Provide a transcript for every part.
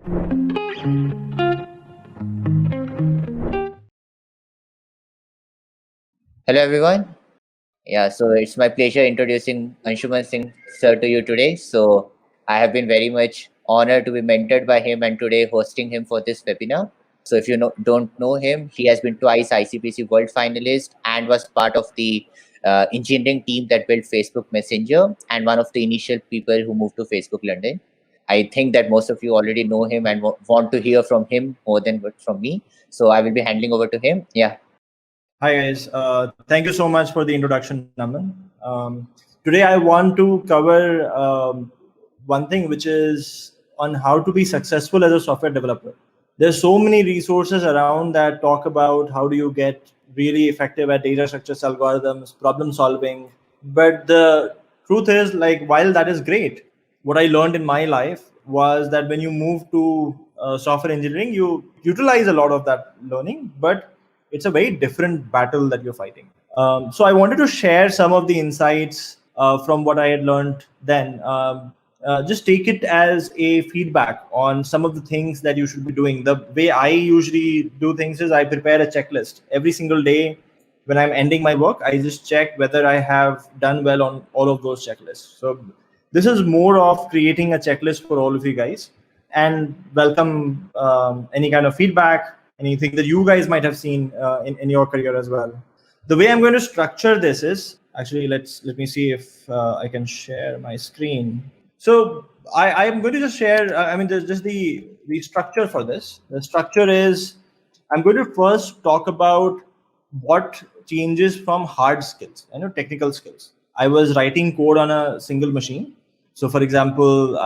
Hello, everyone. Yeah, so it's my pleasure introducing Anshuman Singh sir to you today. So I have been very much honored to be mentored by him and today hosting him for this webinar. So if you don't know him, he has been twice ICPC World Finalist and was part of the engineering team that built Facebook Messenger and one of the initial people who moved to Facebook London. I think that most of you already know him and want to hear from him more than from me. So I will be handing over to him. Yeah. Hi guys, thank you so much for the introduction, Naman. Today I want to cover one thing, which is on how to be successful as a software developer. There's so many resources around that talk about how do you get really effective at data structures, algorithms, problem solving. But the truth is, like, while that is great, what I learned in my life was that when you move to software engineering, you utilize a lot of that learning, but it's a very different battle that you're fighting. So I wanted to share some of the insights from what I had learned then. Just take it as a feedback on some of the things that you should be doing. The way I usually do things is I prepare a checklist every single day. When I'm ending my work, I just check whether I have done well on all of those checklists. So this is more of creating a checklist for all of you guys, and welcome any kind of feedback, anything that you guys might have seen in your career as well. The way I'm going to structure this is actually, let me see if I can share my screen. So I'm going to just share, there's just the structure for this. The structure is, I'm going to first talk about what changes from hard skills, technical skills. I was writing code on a single machine. So for example,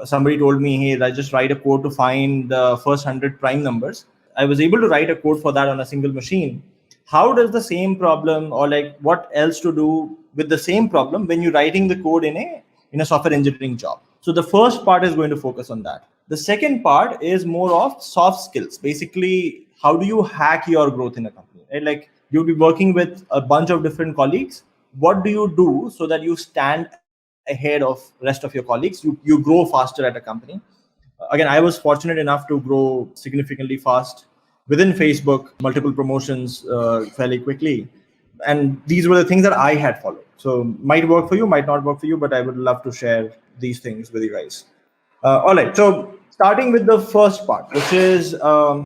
somebody told me, hey, I just write a code to find the first 100 prime numbers. I was able to write a code for that on a single machine. How does the same problem, or like what else to do with the same problem when you're writing the code in a software engineering job? So the first part is going to focus on that. The second part is more of soft skills. Basically, how do you hack your growth in a company? Right? Like, you'll be working with a bunch of different colleagues. What do you do so that you stand ahead of rest of your colleagues? You grow faster at a company. Again, I was fortunate enough to grow significantly fast within Facebook, multiple promotions fairly quickly. And these were the things that I had followed. So might work for you, might not work for you, but I would love to share these things with you guys. All right. So starting with the first part, which is the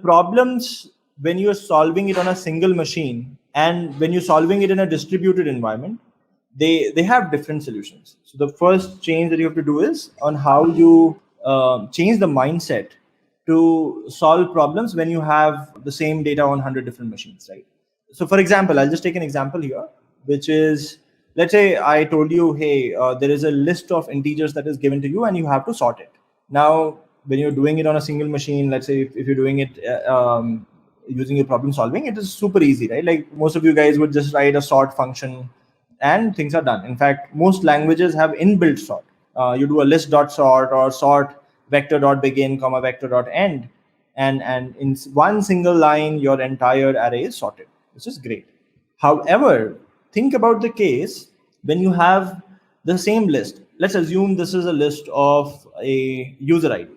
problems when you're solving it on a single machine and when you're solving it in a distributed environment, they have different solutions. So the first change that you have to do is on how you change the mindset to solve problems when you have the same data on 100 different machines, right? So for example, I'll just take an example here, which is, let's say I told you, hey, there is a list of integers that is given to you and you have to sort it. Now, when you're doing it on a single machine, let's say if you're doing it using your problem solving, it is super easy, right? Like most of you guys would just write a sort function and things are done. In fact, most languages have inbuilt sort. You do a list.sort or sort vector.begin, comma vector.end, and in one single line, your entire array is sorted, which is great. However, think about the case when you have the same list. Let's assume this is a list of a user ID,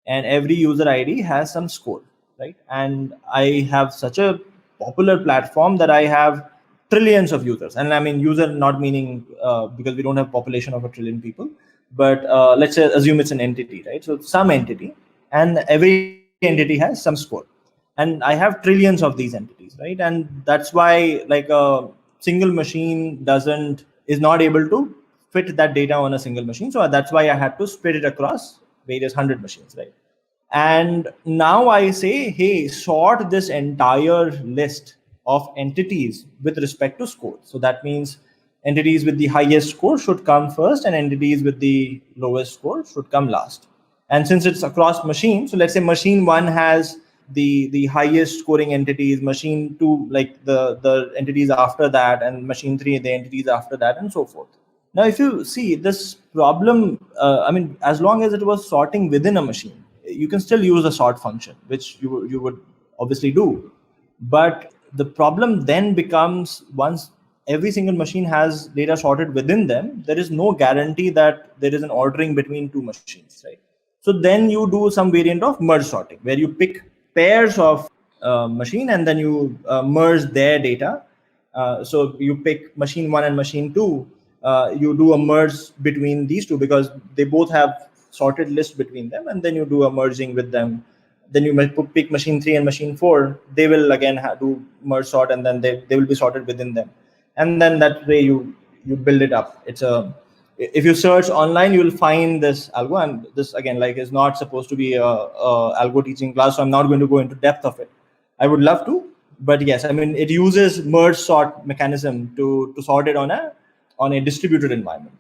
and every user ID has some score, right? And I have such a popular platform that I have trillions of users. And I mean user not meaning because we don't have population of a trillion people, but let's say assume it's an entity, right? So some entity, and every entity has some score, and I have trillions of these entities, right? And that's why like a single machine is not able to fit that data on a single machine. So that's why I had to split it across various 100 machines, right? And now I say, hey, sort this entire list of entities with respect to score. So that means entities with the highest score should come first and entities with the lowest score should come last. And since it's across machines, so let's say machine 1 has the highest scoring entities, machine 2 like the entities after that, and machine 3 the entities after that, and so forth. Now if you see this problem, as long as it was sorting within a machine, you can still use a sort function, which you would obviously do. But the problem then becomes, once every single machine has data sorted within them, there is no guarantee that there is an ordering between two machines, right? So then you do some variant of merge sorting, where you pick pairs of machine and then you merge their data. So you pick machine one and machine two. You do a merge between these two because they both have sorted list between them, and then you do a merging with them. Then you might pick machine three and machine four. They will again do merge sort, and then they will be sorted within them. And then that way you build it up. It's a If you search online, you will find this algo, and this again like is not supposed to be a algo teaching class, so I'm not going to go into depth of it. I would love to, but yes, I mean it uses merge sort mechanism to sort it on a distributed environment.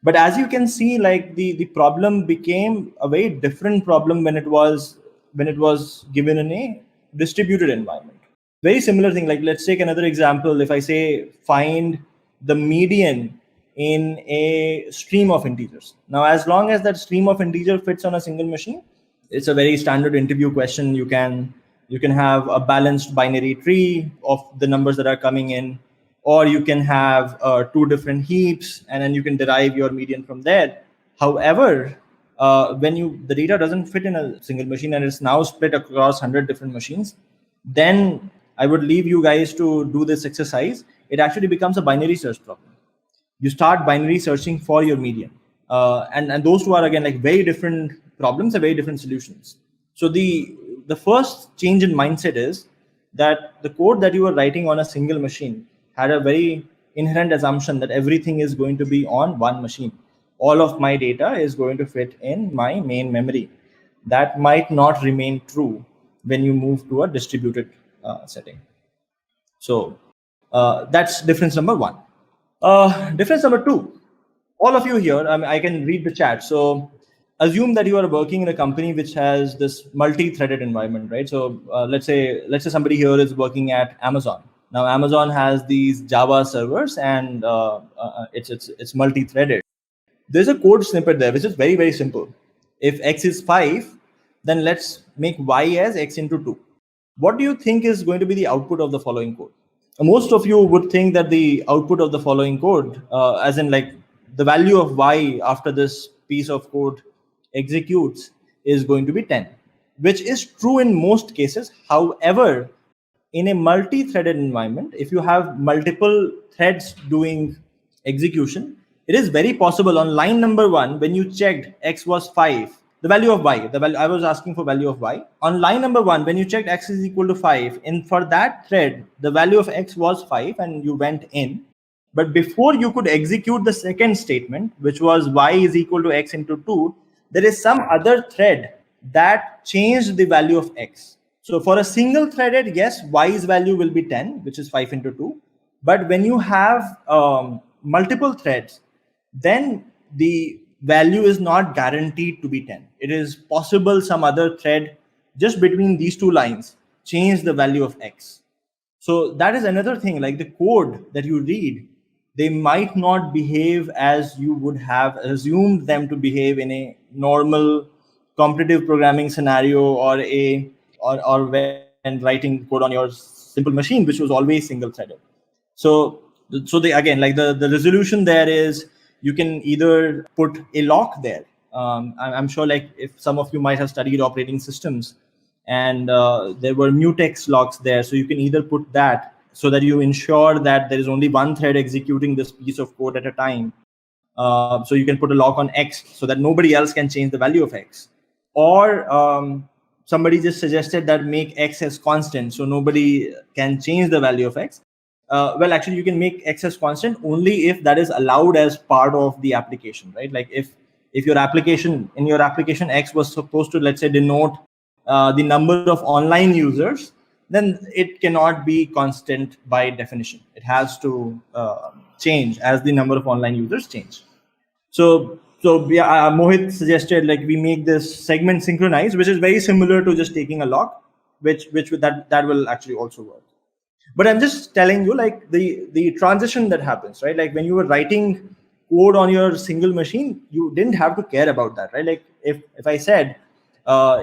But as you can see, like the problem became a very different problem when it was given in a distributed environment. Very similar thing. Like let's take another example. If I say find the median in a stream of integers. Now, as long as that stream of integer fits on a single machine, it's a very standard interview question. You can have a balanced binary tree of the numbers that are coming in, or you can have two different heaps, and then you can derive your median from there. However, when the data doesn't fit in a single machine and it's now split across 100 different machines, then I would leave you guys to do this exercise. It actually becomes a binary search problem. You start binary searching for your median, and those two are again like very different problems and very different solutions. So the first change in mindset is that the code that you were writing on a single machine had a very inherent assumption that everything is going to be on one machine. All of my data is going to fit in my main memory. That might not remain true when you move to a distributed setting. So that's difference number one. Difference number two, all of you here, I can read the chat. So assume that you are working in a company which has this multi-threaded environment, right? So let's say somebody here is working at Amazon. Now Amazon has these Java servers, and it's multi-threaded. There's a code snippet there which is very, very simple. If x is 5, then let's make y as x into 2. What do you think is going to be the output of the following code? Most of you would think that the output of the following code, as in like the value of y after this piece of code executes, is going to be 10, which is true in most cases. However, in a multi-threaded environment, if you have multiple threads doing execution, it is very possible on line number 1, when you checked x was 5, the value of y, I was asking for value of y. On line number 1, when you checked x is equal to 5, and for that thread, the value of x was 5, and you went in. But before you could execute the second statement, which was y is equal to x into 2, there is some other thread that changed the value of x. So for a single threaded, yes, y's value will be 10, which is 5 into 2. But when you have multiple threads, then the value is not guaranteed to be 10. It is possible some other thread just between these two lines change the value of x. So that is another thing, like the code that you read, they might not behave as you would have assumed them to behave in a normal competitive programming scenario, or when writing code on your simple machine, which was always single threaded. So they again, like the resolution there is, you can either put a lock there. I'm sure like if some of you might have studied operating systems, and there were mutex locks there, so you can either put that so that you ensure that there is only one thread executing this piece of code at a time. So you can put a lock on x so that nobody else can change the value of x. Or somebody just suggested that make x as constant, so nobody can change the value of x. Well, actually, you can make x as constant only if that is allowed as part of the application, right? Like if your application, in your application, x was supposed to, let's say, denote the number of online users, then it cannot be constant by definition. It has to change as the number of online users change. So yeah, Mohit suggested like we make this segment synchronized, which is very similar to just taking a lock, which that will actually also work. But I'm just telling you, like the transition that happens, right? Like when you were writing code on your single machine, you didn't have to care about that, right? Like if I said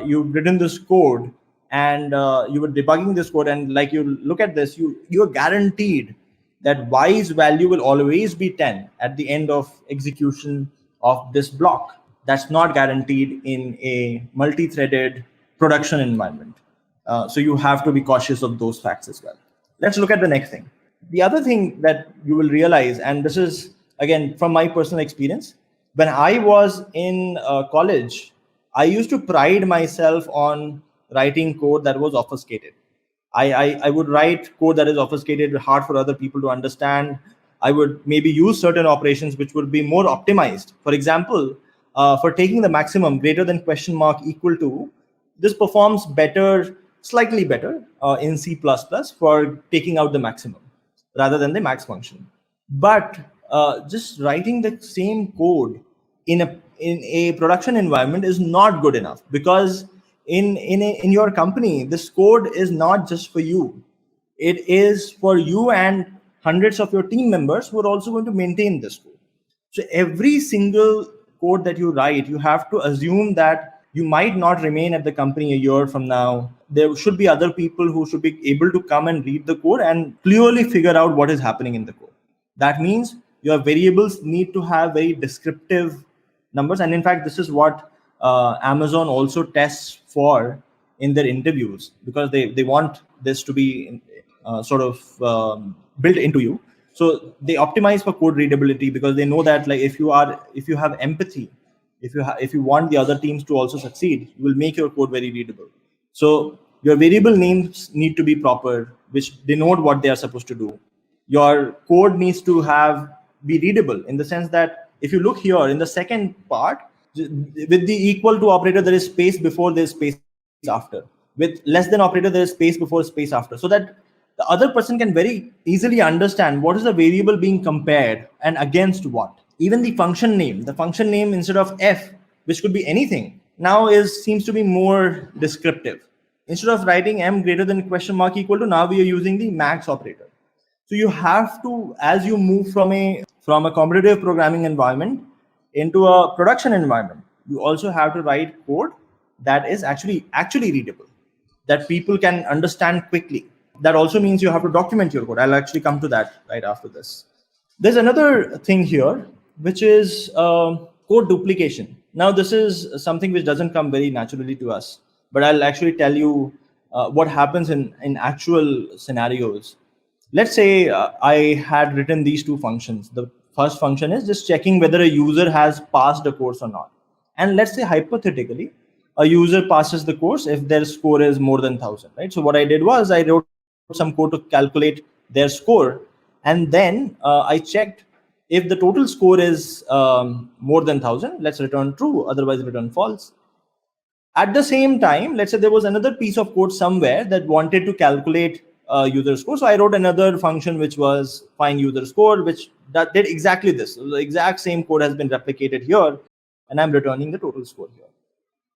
you've written this code, and you were debugging this code, and like you look at this, you're guaranteed that y's value will always be 10 at the end of execution of this block. That's not guaranteed in a multi-threaded production environment. So you have to be cautious of those facts as well. Let's look at the next thing. The other thing that you will realize, and this is again from my personal experience, when I was in college, I used to pride myself on writing code that was obfuscated. I would write code that is obfuscated, hard for other people to understand. I would maybe use certain operations which would be more optimized. For example, for taking the maximum greater than question mark equal to, this performs better, slightly better in C++ for taking out the maximum rather than the max function. But just writing the same code in a production environment is not good enough, because in your company, this code is not just for you. It is for you and hundreds of your team members who are also going to maintain this code. So every single code that you write, you have to assume that you might not remain at the company a year from now. There should be other people who should be able to come and read the code and clearly figure out what is happening in the code. That means your variables need to have very descriptive numbers. And in fact, this is what Amazon also tests for in their interviews, because they want this to be sort of built into you. So they optimize for code readability, because they know that, like, if you have empathy, if you want the other teams to also succeed, you will make your code very readable. So your variable names need to be proper, which denote what they are supposed to do. Your code needs to be readable, in the sense that if you look here in the second part, with the equal to operator, there is space before, there is space after. With less than operator, there is space before, space after, so that the other person can very easily understand what is the variable being compared and against what. Even the function name instead of f, which could be anything, now seems to be more descriptive. Instead of writing m greater than question mark equal to, now we are using the max operator. So you have to, as you move from a competitive programming environment into a production environment, you also have to write code that is actually readable, that people can understand quickly. That also means you have to document your code. I'll actually come to that right after this. There's another thing here, which is code duplication. Now, this is something which doesn't come very naturally to us, but I'll actually tell you what happens in actual scenarios. Let's say I had written these two functions. The first function is just checking whether a user has passed the course or not. And let's say hypothetically, a user passes the course if their score is more than 1,000, right? So what I did was I wrote some code to calculate their score, and then I checked if the total score is more than 1,000. Let's return true, otherwise return false. At the same time, let's say there was another piece of code somewhere that wanted to calculate user score. So I wrote another function which was find user score, which that did exactly this. So the exact same code has been replicated here, and I'm returning the total score here.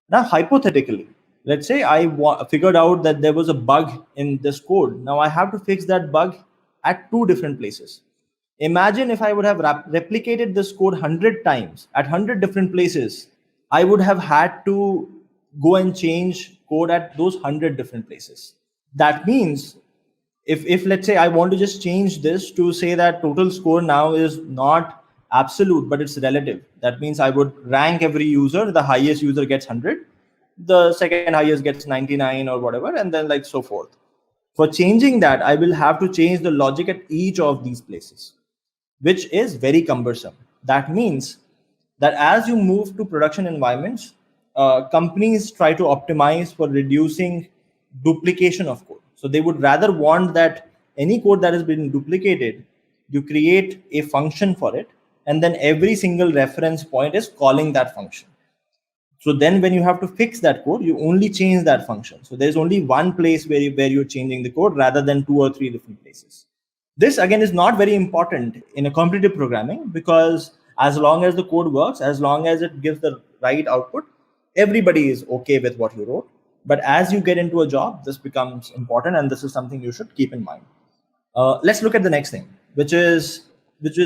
Now, hypothetically, let's say I figured out that there was a bug in this code. Now I have to fix that bug at two different places. Imagine if I would have replicated this code 100 times at 100 different places, I would have had to go and change code at those 100 different places. That means if let's say I want to just change this to say that total score now is not absolute, but it's relative. That means I would rank every user. The highest user gets 100. The second highest gets 99 or whatever, and then like so forth. For changing that, I will have to change the logic at each of these places, which is very cumbersome. That means that as you move to production environments, companies try to optimize for reducing duplication of code. So they would rather want that any code that has been duplicated, you create a function for it, and then every single reference point is calling that function. So then when you have to fix that code, you only change that function. So there's only one place where you're changing the code rather than 2 or 3 different places. This again is not very important in a competitive programming, because as long as the code works, as long as it gives the right output, everybody is okay with what you wrote. But as you get into a job, this becomes important, and this is something you should keep in mind. Let's look at the next thing, which is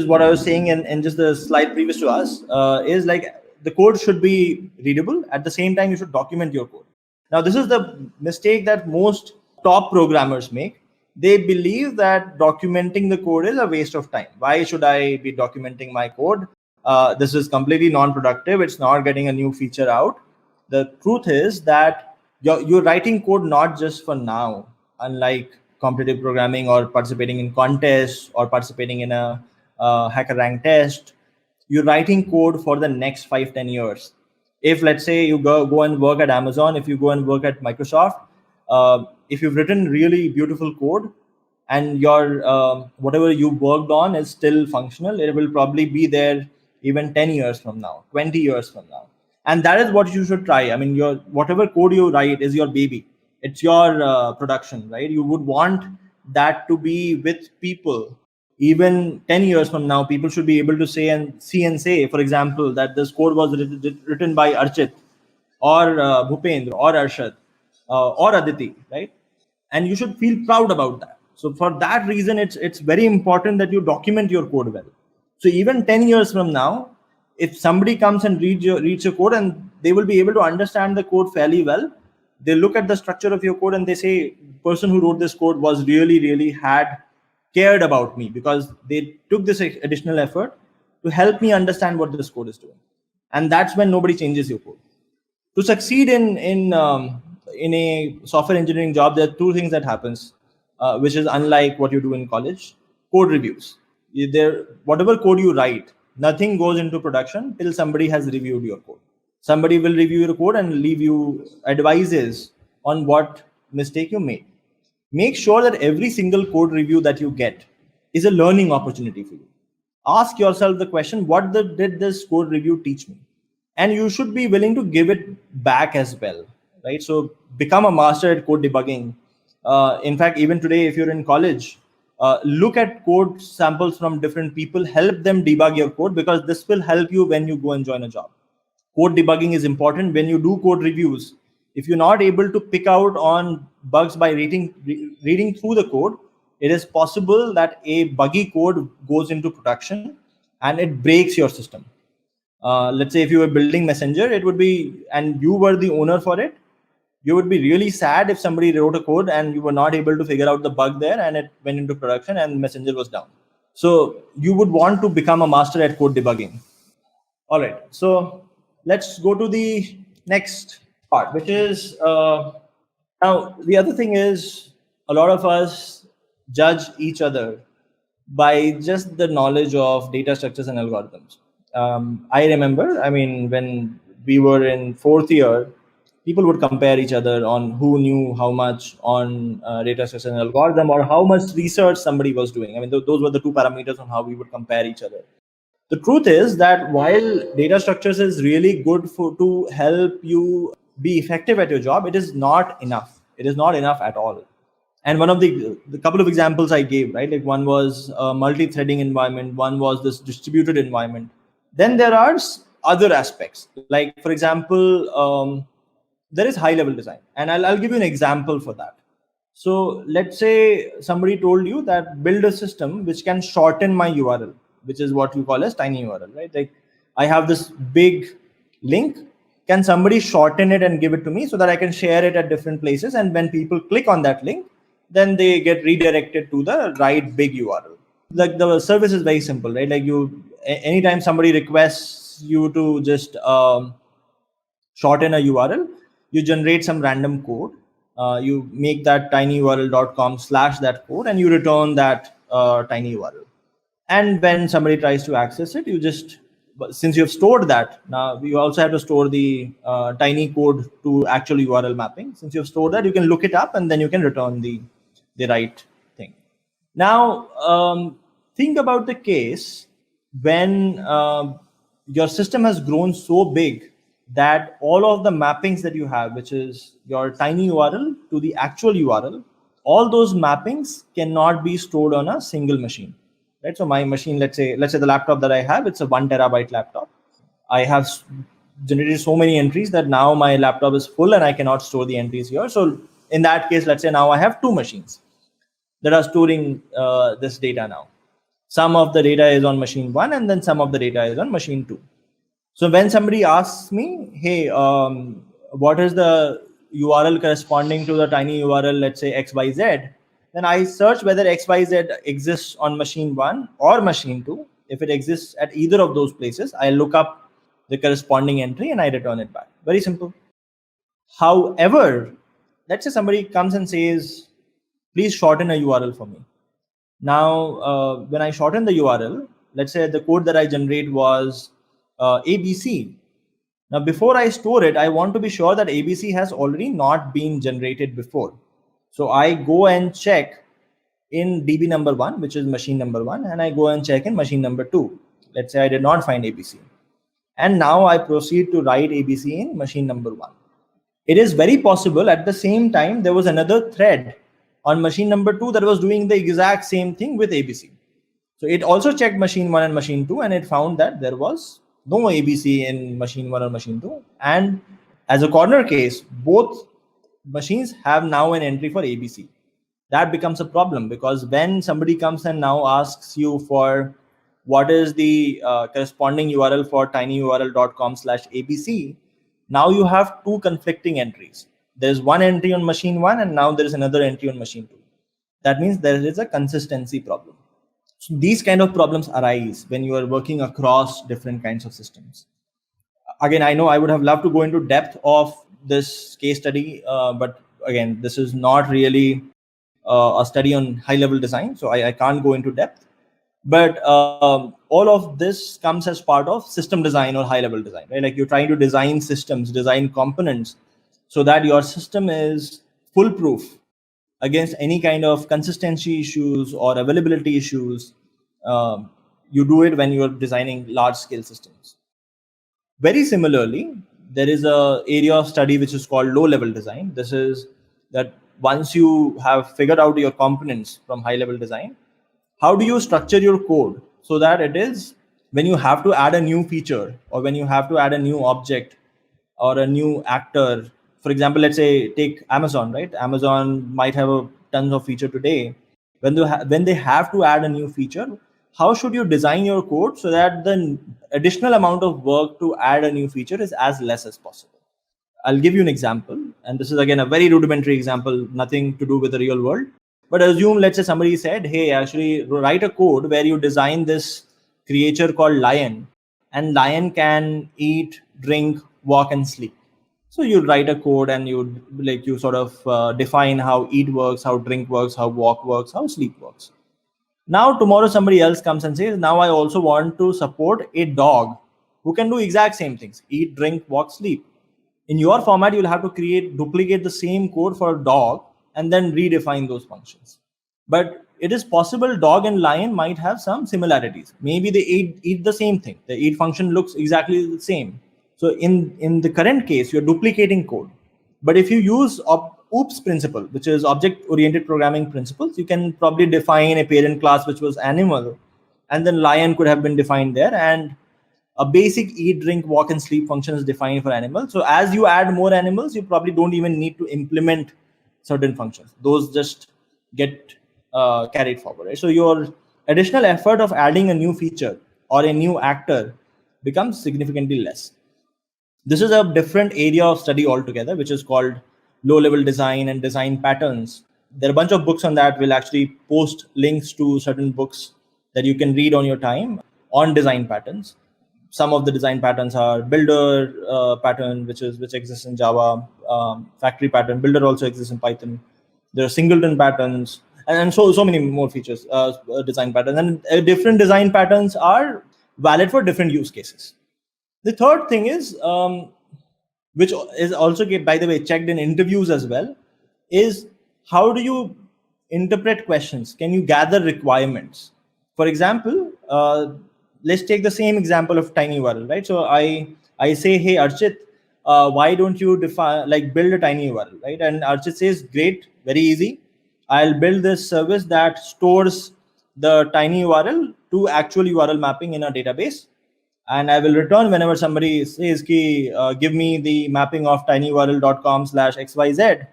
what I was saying in just the slide previous to us, is like the code should be readable. At the same time, you should document your code. Now, this is the mistake that most top programmers make. They believe that documenting the code is a waste of time. Why should I be documenting my code? This is completely non-productive. It's not getting a new feature out. The truth is that you're writing code not just for now, unlike competitive programming or participating in contests or participating in a hacker rank test. You're writing code for the next 5-10 years. If let's say you go and work at Amazon, if you go and work at Microsoft, if you've written really beautiful code and your whatever you worked on is still functional, it will probably be there even 10 years from now, 20 years from now. And that is what you should try. I mean, your whatever code you write is your baby. It's your production, right? You would want that to be with people. Even 10 years from now, people should be able to say and see and say, for example, that this code was written by Archit or Bhupendra or Arshad or Aditi, right? And you should feel proud about that. So for that reason, it's very important that you document your code well. So even 10 years from now, if somebody comes and reads your code, and they will be able to understand the code fairly well, they look at the structure of your code and they say, person who wrote this code was really had cared about me, because they took this additional effort to help me understand what this code is doing. And that's when nobody changes your code. To succeed in a software engineering job, there are two things that happens, which is unlike what you do in college. Code reviews. Whatever code you write, nothing goes into production till somebody has reviewed your code. Somebody will review your code and leave you advices on what mistake you made. Make sure that every single code review that you get is a learning opportunity for you. Ask yourself the question, what did this code review teach me? And you should be willing to give it back as well, right? So become a master at code debugging. In fact, even today, if you're in college, look at code samples from different people, help them debug your code, because this will help you when you go and join a job. Code debugging is important. When you do code reviews, if you're not able to pick out on bugs by reading through the code, it is possible that a buggy code goes into production and it breaks your system. Let's say if you were building Messenger, it would be, and you were the owner for it, you would be really sad if somebody wrote a code and you were not able to figure out the bug there and it went into production and Messenger was down. So you would want to become a master at code debugging. All right, so let's go to the next part, which is now the other thing is, a lot of us judge each other by just the knowledge of data structures and algorithms. I remember, I mean, when we were in fourth year, people would compare each other on who knew how much on data structure and algorithm, or how much research somebody was doing. I mean, those were the two parameters on how we would compare each other. The truth is that while data structures is really good to help you be effective at your job, it is not enough. It is not enough at all. And one of the couple of examples I gave, right? Like one was a multi-threading environment, one was this distributed environment. Then there are other aspects. Like, for example, there is high-level design. And I'll give you an example for that. So let's say somebody told you that build a system which can shorten my URL, which is what you call as tiny URL, right? Like I have this big link. Can somebody shorten it and give it to me so that I can share it at different places? And when people click on that link, then they get redirected to the right big URL. Like the service is very simple, right? Like anytime somebody requests you to just shorten a URL, you generate some random code. You make that tinyurl.com / that code, and you return that tiny URL. And when somebody tries to access it, you just, since you have stored that, now you also have to store the tiny code to actual URL mapping. Since you have stored that, you can look it up and then you can return the right thing. Now, think about the case when your system has grown so big that all of the mappings that you have, which is your tiny URL to the actual URL, all those mappings cannot be stored on a single machine, right? So my machine, let's say the laptop that I have, it's a 1 terabyte laptop. I have generated so many entries that now my laptop is full and I cannot store the entries here. So in that case, let's say now I have two machines that are storing this data now. Some of the data is on machine 1 and then some of the data is on machine 2. So when somebody asks me, hey, what is the URL corresponding to the tiny URL, let's say XYZ, then I search whether XYZ exists on machine 1 or machine 2. If it exists at either of those places, I look up the corresponding entry and I return it back. Very simple. However, let's say somebody comes and says, please shorten a URL for me. Now, when I shorten the URL, let's say the code that I generate was ABC. Now, before I store it, I want to be sure that ABC has already not been generated before. So I go and check in DB number 1, which is machine number 1, and I go and check in machine number 2. Let's say I did not find ABC. And now I proceed to write ABC in machine number 1. It is very possible at the same time there was another thread on machine number 2 that was doing the exact same thing with ABC. So it also checked machine 1 and machine 2, and it found that there was no ABC in machine 1 or machine 2. And as a corner case, both machines have now an entry for ABC. That becomes a problem, because when somebody comes and now asks you for what is the corresponding URL for tinyurl.com/ABC, now you have two conflicting entries. There's one entry on machine 1, and now there is another entry on machine 2. That means there is a consistency problem. So these kind of problems arise when you are working across different kinds of systems. Again, I know I would have loved to go into depth of this case study, but again, this is not really a study on high-level design, so I can't go into depth. But all of this comes as part of system design or high-level design, right? Like you're trying to design systems, design components, so that your system is foolproof against any kind of consistency issues or availability issues. You do it when you're designing large-scale systems. Very similarly, there is a area of study which is called low-level design. This is that once you have figured out your components from high-level design, how do you structure your code so that it is, when you have to add a new feature or when you have to add a new object or a new actor, for example, let's say take Amazon, right? Amazon might have a tons of feature today. When they have to add a new feature, how should you design your code so that the additional amount of work to add a new feature is as less as possible? I'll give you an example, and this is again a very rudimentary example, nothing to do with the real world. But assume, let's say somebody said, hey, actually write a code where you design this creature called lion, and lion can eat, drink, walk, and sleep. So you write a code and you sort of define how eat works, how drink works, how walk works, how sleep works. Now tomorrow somebody else comes and says, now I also want to support a dog who can do exact same things: eat, drink, walk, sleep. In your format, you'll have to duplicate the same code for a dog and then redefine those functions. But it is possible dog and lion might have some similarities. Maybe they eat the same thing. The eat function looks exactly the same. So in the current case, you're duplicating code. But if you use OOPS principle, which is object-oriented programming principles, you can probably define a parent class which was animal, and then lion could have been defined there, and a basic eat, drink, walk, and sleep function is defined for animals. So as you add more animals, you probably don't even need to implement certain functions. Those just get carried forward, right? So your additional effort of adding a new feature or a new actor becomes significantly less. This is a different area of study altogether, which is called low-level design and design patterns. There are a bunch of books on that. We'll actually post links to certain books that you can read on your time on design patterns. Some of the design patterns are builder pattern, which exists in Java, factory pattern. Builder also exists in Python. There are singleton patterns, and so many more features, design patterns. And different design patterns are valid for different use cases. The third thing is, which is also, by the way, checked in interviews as well, is how do you interpret questions? Can you gather requirements? For example, let's take the same example of tinyurl, right? So I say, hey Archit, why don't you build a tinyurl, right? And Archit says, great, very easy. I'll build this service that stores the tinyurl to actual URL mapping in a database, and I will return whenever somebody says, give me the mapping of tinyurl.com/xyz.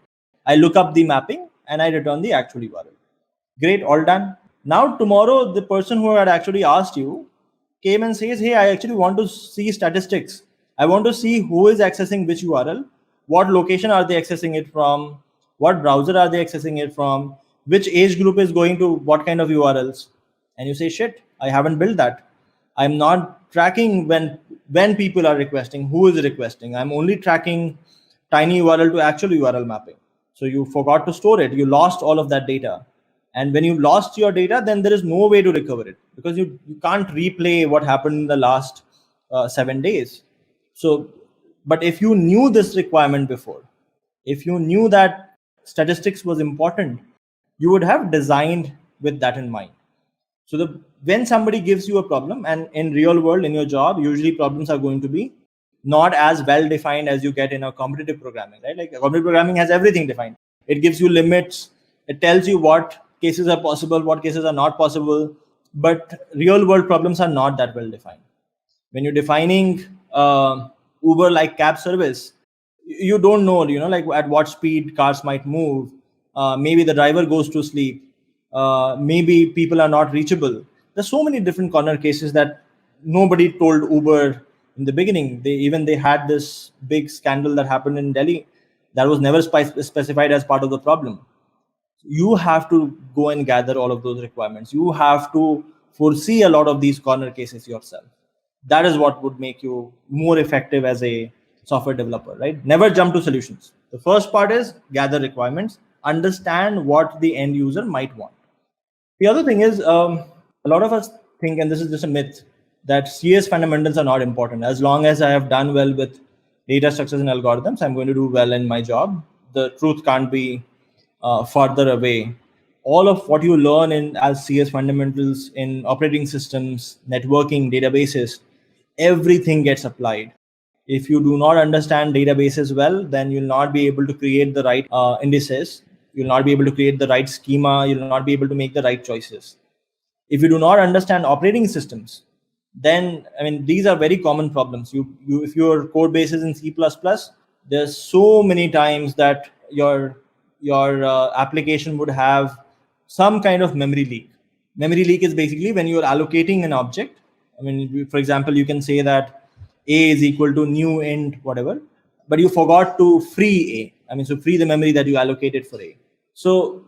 I look up the mapping and I return the actual URL. Great, all done. Now tomorrow, the person who had actually asked you came and says, hey, I actually want to see statistics. I want to see who is accessing which URL, what location are they accessing it from, what browser are they accessing it from, which age group is going to what kind of URLs. And you say, shit, I haven't built that. I'm not tracking when people are requesting, who is requesting. I'm only tracking tiny URL to actual URL mapping. So you forgot to store it. You lost all of that data. And when you lost your data, then there is no way to recover it, because you can't replay what happened in the last 7 days. So, but if you knew this requirement before, if you knew that statistics was important, you would have designed with that in mind. So when somebody gives you a problem, and in real world in your job, usually problems are going to be not as well defined as you get in a competitive programming, right? Like competitive programming has everything defined. It gives you limits. It tells you what cases are possible, what cases are not possible. But real world problems are not that well defined. When you're defining Uber like cab service, you don't know, like at what speed cars might move. Maybe the driver goes to sleep. Maybe people are not reachable. There's so many different corner cases that nobody told Uber in the beginning. They had this big scandal that happened in Delhi that was never specified as part of the problem. You have to go and gather all of those requirements. You have to foresee a lot of these corner cases yourself. That is what would make you more effective as a software developer, right? Never jump to solutions. The first part is gather requirements, understand what the end user might want. The other thing is, a lot of us think, and this is just a myth, that CS fundamentals are not important. As long as I have done well with data structures and algorithms, I'm going to do well in my job. The truth can't be further away. All of what you learn in as CS fundamentals in operating systems, networking, databases, everything gets applied. If you do not understand databases well, then you'll not be able to create the right indices. You'll not be able to create the right schema. You'll not be able to make the right choices. If you do not understand operating systems, then these are very common problems. If your code base is in C++, there's so many times that your application would have some kind of memory leak. Memory leak is basically when you're allocating an object. For example, you can say that a is equal to new int whatever, but you forgot to free a. So free the memory that you allocated for a. So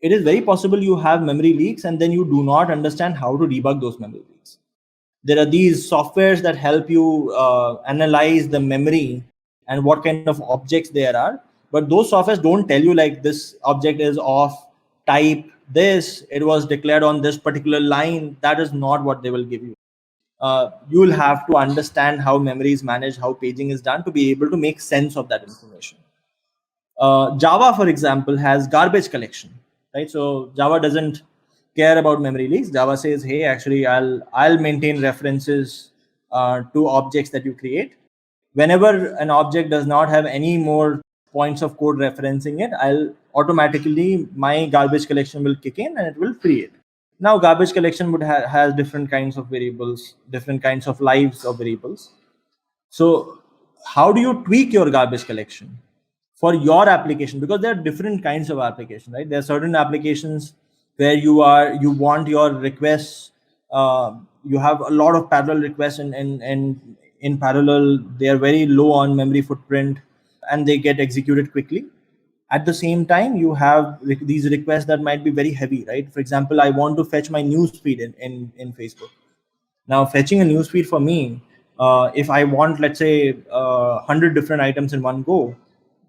it is very possible you have memory leaks, and then you do not understand how to debug those memory leaks. There are these softwares that help you analyze the memory and what kind of objects there are, but those softwares don't tell you like this object is of type this, it was declared on this particular line. That is not what they will give you. You will have to understand how memory is managed, how paging is done, to be able to make sense of that information. Java, for example, has garbage collection, right? So Java doesn't care about memory leaks. Java says, hey, actually, I'll maintain references to objects that you create. Whenever an object does not have any more points of code referencing it, I'll automatically, my garbage collection will kick in and it will free it. Now, garbage collection would has different kinds of variables, different kinds of lives of variables. So how do you tweak your garbage collection for your application? Because there are different kinds of application, right? There are certain applications where you want your requests, you have a lot of parallel requests, and in parallel they are very low on memory footprint and they get executed quickly. At the same time, you have these requests that might be very heavy, right? For example, I want to fetch my news feed in Facebook. Now, fetching a newsfeed for me, if I want, let's say, 100 different items in one go,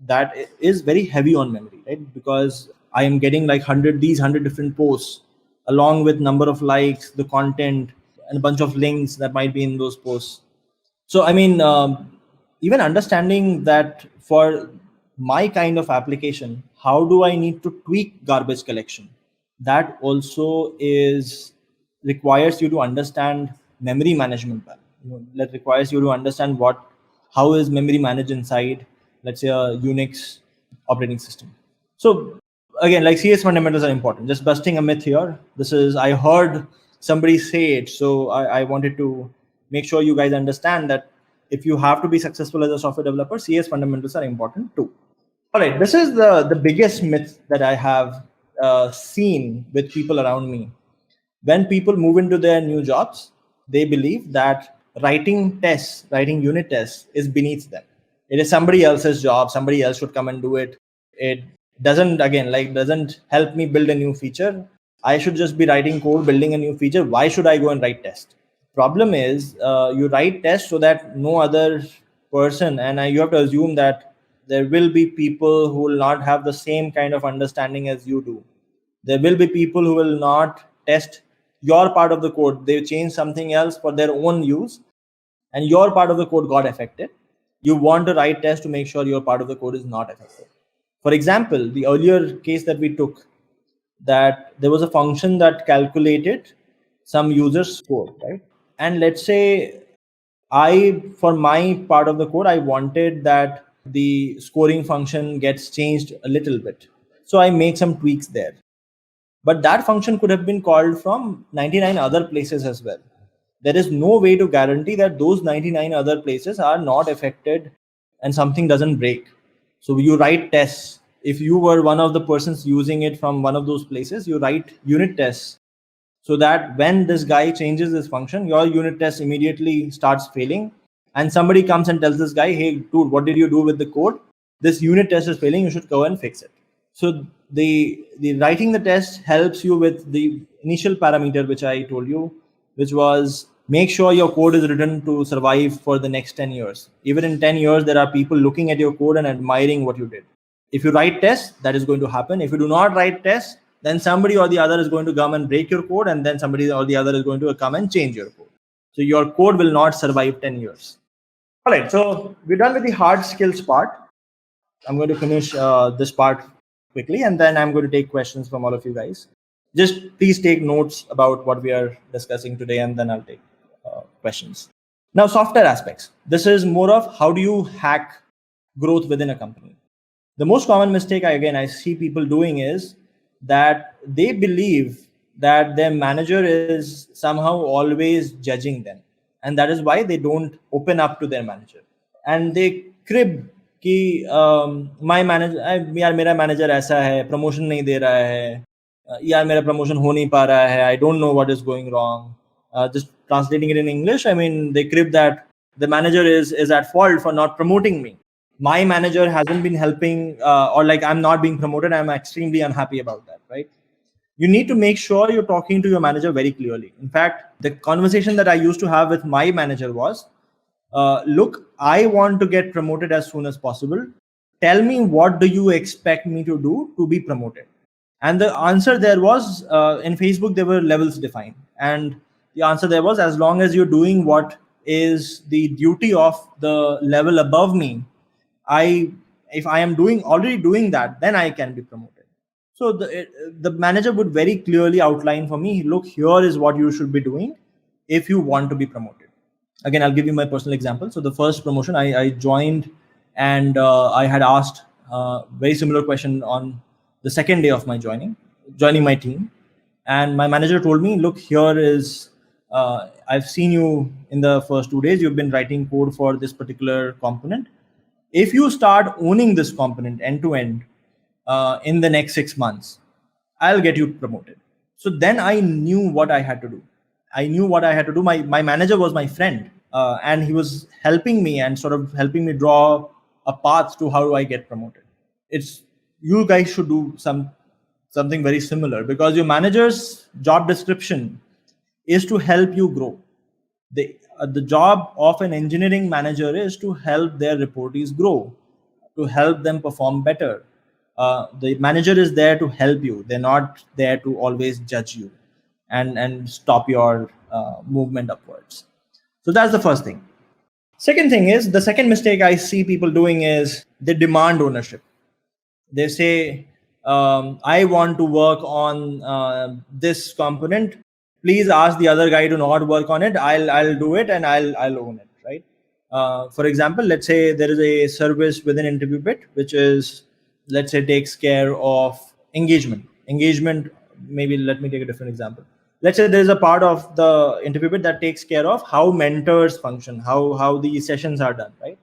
that is very heavy on memory, right? Because I am getting like 100 different posts, along with number of likes, the content, and a bunch of links that might be in those posts. So, even understanding that for my kind of application, how do I need to tweak garbage collection? That also requires you to understand memory management well. That requires you to understand how is memory managed inside, let's say, a Unix operating system. So again, like CS fundamentals are important. Just busting a myth here. I heard somebody say it, so I wanted to make sure you guys understand that if you have to be successful as a software developer, CS fundamentals are important too. All right, this is the biggest myth that I have seen with people around me. When people move into their new jobs, they believe that writing unit tests is beneath them. It is somebody else's job. Somebody else should come and do it. It doesn't help me build a new feature. I should just be writing code, building a new feature. Why should I go and write tests? Problem is, you write tests so that no other person, and you have to assume that there will be people who will not have the same kind of understanding as you do. There will be people who will not test your part of the code. They change something else for their own use, and your part of the code got affected. You want to write tests to make sure your part of the code is not affected. For example, the earlier case that we took, that there was a function that calculated some user's score, right? And let's say for my part of the code, I wanted that the scoring function gets changed a little bit. So I make some tweaks there. But that function could have been called from 99 other places as well. There is no way to guarantee that those 99 other places are not affected and something doesn't break. So you write tests. If you were one of the persons using it from one of those places, you write unit tests so that when this guy changes this function, your unit test immediately starts failing. And somebody comes and tells this guy, hey, dude, what did you do with the code? This unit test is failing. You should go and fix it. So the writing the test helps you with the initial parameter, which I told you, which was make sure your code is written to survive for the next 10 years. Even in 10 years, there are people looking at your code and admiring what you did. If you write tests, that is going to happen. If you do not write tests, then somebody or the other is going to come and break your code, and then somebody or the other is going to come and change your code. So your code will not survive 10 years. All right, so we're done with the hard skills part. I'm going to finish this part quickly, and then I'm going to take questions from all of you guys. Just please take notes about what we are discussing today, and then I'll take questions. Now, software aspects. This is more of how do you hack growth within a company. The most common mistake I see people doing is that they believe that their manager is somehow always judging them, and that is why they don't open up to their manager, and they crib कि my manager, यार मेरा manager ऐसा है, promotion नहीं दे रहा है, यार मेरा promotion हो नहीं पा रहा है, I don't know what is going wrong. Just translating it in English, I mean, they crib that the manager is at fault for not promoting me. My manager hasn't been helping, or like I'm not being promoted. I'm extremely unhappy about that, right? You need to make sure you're talking to your manager very clearly. In fact, the conversation that I used to have with my manager was, look, I want to get promoted as soon as possible. Tell me, what do you expect me to do to be promoted? And the answer there was, in Facebook, there were levels defined. And the answer there was, as long as you're doing what is the duty of the level above me, if I am already doing that, then I can be promoted. So the manager would very clearly outline for me, look, here is what you should be doing if you want to be promoted. Again, I'll give you my personal example. So the first promotion, I joined, and I had asked very similar question on the second day of my joining my team. And my manager told me, look, here is, I've seen you in the first 2 days, you've been writing code for this particular component. If you start owning this component end to end in the next 6 months, I'll get you promoted. So then I knew what I had to do. My manager was my friend, and he was helping me and sort of helping me draw a path to how do I get promoted. You guys should do something very similar, because your manager's job description is to help you grow. The job of an engineering manager is to help their reportees grow, to help them perform better. The manager is there to help you. They're not there to always judge you and stop your movement upwards. So that's the first thing. Second thing is, the second mistake I see people doing is they demand ownership. They say, I want to work on this component. Please ask the other guy to not work on it. I'll do it, and I'll own it, right? For example, let's say there is a service within Interview Bit, which is, let's say, takes care of engagement. Maybe let me take a different example. Let's say there's a part of the Interview Bit that takes care of how mentors function, how the sessions are done, right?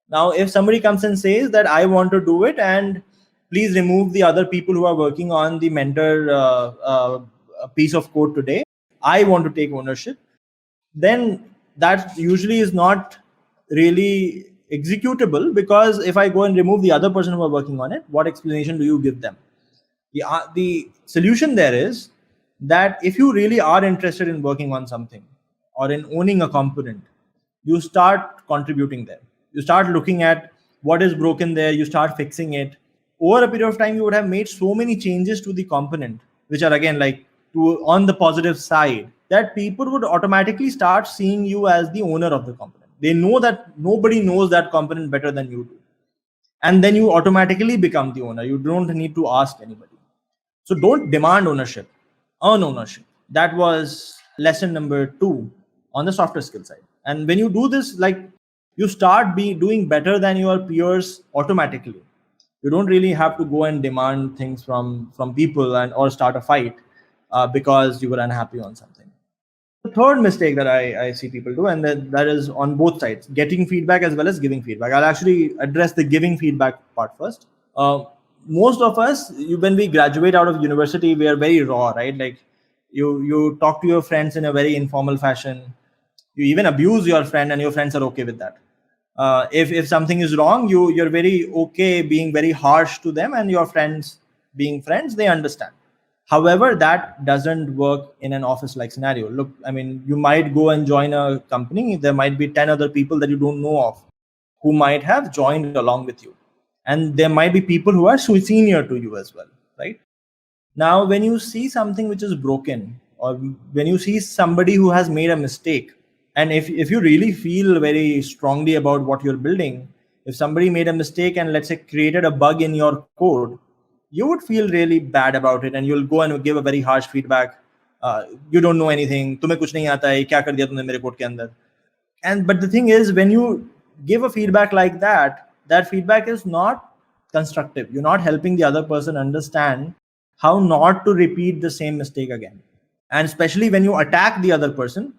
Now, if somebody comes and says that I want to do it, and please remove the other people who are working on the mentor piece of code today, I want to take ownership, then that usually is not really executable, because if I go and remove the other person who are working on it, what explanation do you give them? The solution there is that if you really are interested in working on something, or in owning a component, you start contributing there. You start looking at what is broken there, you start fixing it. Over a period of time, you would have made so many changes to the component, which are again like on the positive side, that people would automatically start seeing you as the owner of the component. They know that nobody knows that component better than you do. And then you automatically become the owner. You don't need to ask anybody. So don't demand ownership, earn ownership. That was lesson number 2 on the software skill side. And when you do this, like, you start doing better than your peers automatically. You don't really have to go and demand things from people and or start a fight because you were unhappy on something. The third mistake that I see people do, and that is on both sides, getting feedback as well as giving feedback. I'll actually address the giving feedback part first. Most of us, when we graduate out of university, we are very raw, right? Like you talk to your friends in a very informal fashion. You even abuse your friend, and your friends are okay with that. If something is wrong, you're very okay being very harsh to them, and your friends, being friends, they understand. However, that doesn't work in an office like scenario. Look, I mean, you might go and join a company. There might be 10 other people that you don't know of who might have joined along with you. And there might be people who are senior to you as well, right? Now, when you see something which is broken, or when you see somebody who has made a mistake, and if you really feel very strongly about what you're building, if somebody made a mistake and let's say created a bug in your code, you would feel really bad about it, and you'll go and give a very harsh feedback. You don't know anything, tumhe kuch nahi aata hai, kya kar diya tumne mere code ke andar. And but the thing is, when you give a feedback like that, that feedback is not constructive. You're not helping the other person understand how not to repeat the same mistake again. And especially when you attack the other person,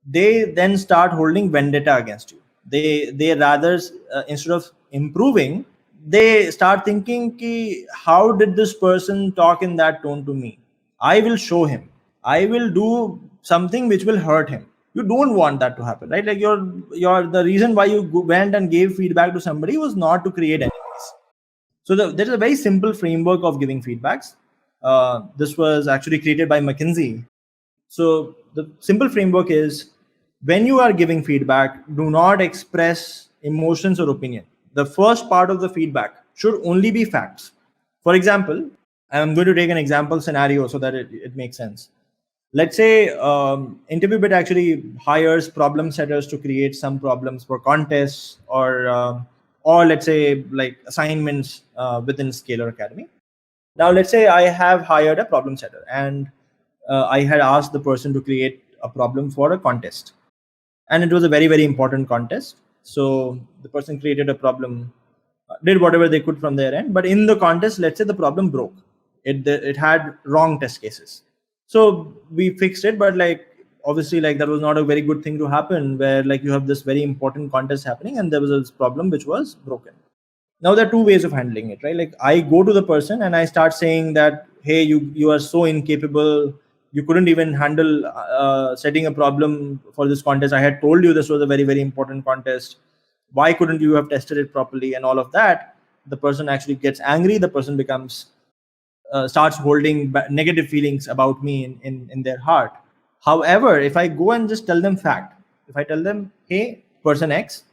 they then start holding vendetta against you. They rather, instead of improving, they start thinking ki, how did this person talk in that tone to me? I will show him. I will do something which will hurt him. You don't want that to happen, right? Like your the reason why you went and gave feedback to somebody was not to create enemies. So there is a very simple framework of giving feedbacks. This was actually created by McKinsey. So the simple framework is, when you are giving feedback, do not express emotions or opinion. The first part of the feedback should only be facts. For example, I'm going to take an example scenario so that it makes sense. Let's say InterviewBit actually hires problem setters to create some problems for contests or let's say like assignments within Scalar Academy. Now, let's say I have hired a problem setter, and I had asked the person to create a problem for a contest. And it was a very, very important contest. So the person created a problem, did whatever they could from their end. But in the contest, let's say the problem broke. It had wrong test cases. So we fixed it, but like obviously like that was not a very good thing to happen, where like you have this very important contest happening and there was this problem which was broken. Now there are two ways of handling it, right? Like I go to the person and I start saying that, hey, you are so incapable, you couldn't even handle setting a problem for this contest. I had told you this was a very, very important contest. Why couldn't you have tested it properly? And all of that. The person actually gets angry. The person becomes starts holding negative feelings about me in their heart. However, if I go and just tell them fact, if I tell them, hey, person X,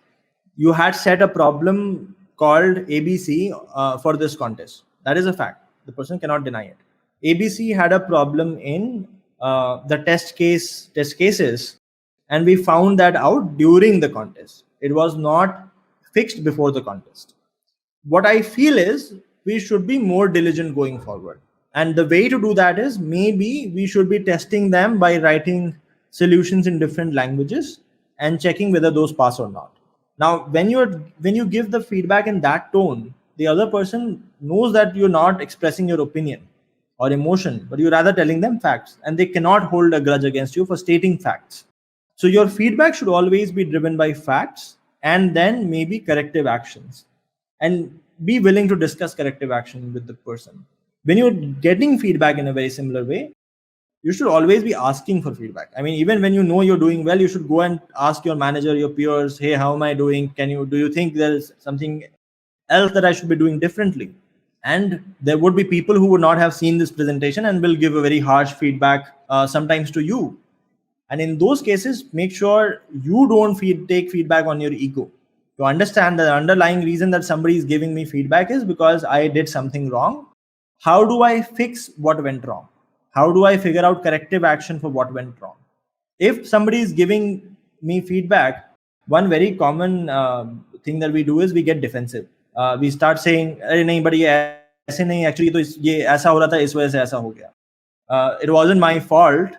you had set a problem called ABC for this contest. That is a fact. The person cannot deny it. ABC had a problem in the test cases, and we found that out during the contest. It was not fixed before the contest. What I feel is we should be more diligent going forward. And the way to do that is maybe we should be testing them by writing solutions in different languages and checking whether those pass or not. Now, when you give the feedback in that tone, the other person knows that you're not expressing your opinion or emotion, but you're rather telling them facts, and they cannot hold a grudge against you for stating facts. So your feedback should always be driven by facts and then maybe corrective actions, and be willing to discuss corrective action with the person. When you're getting feedback in a very similar way, you should always be asking for feedback. I mean, even when you know you're doing well, you should go and ask your manager, your peers, hey, how am I doing? Do you think there's something else that I should be doing differently? And there would be people who would not have seen this presentation and will give a very harsh feedback sometimes to you. And in those cases, make sure you don't take feedback on your ego. To understand the underlying reason that somebody is giving me feedback is because I did something wrong. How do I fix what went wrong? How do I figure out corrective action for what went wrong? If somebody is giving me feedback, one very common thing that we do is we get defensive. We start saying, "अरे नहीं, but ये ऐसे नहीं, actually तो ये ऐसा हो रहा था, इस वजह से ऐसा हो गया. It wasn't my fault.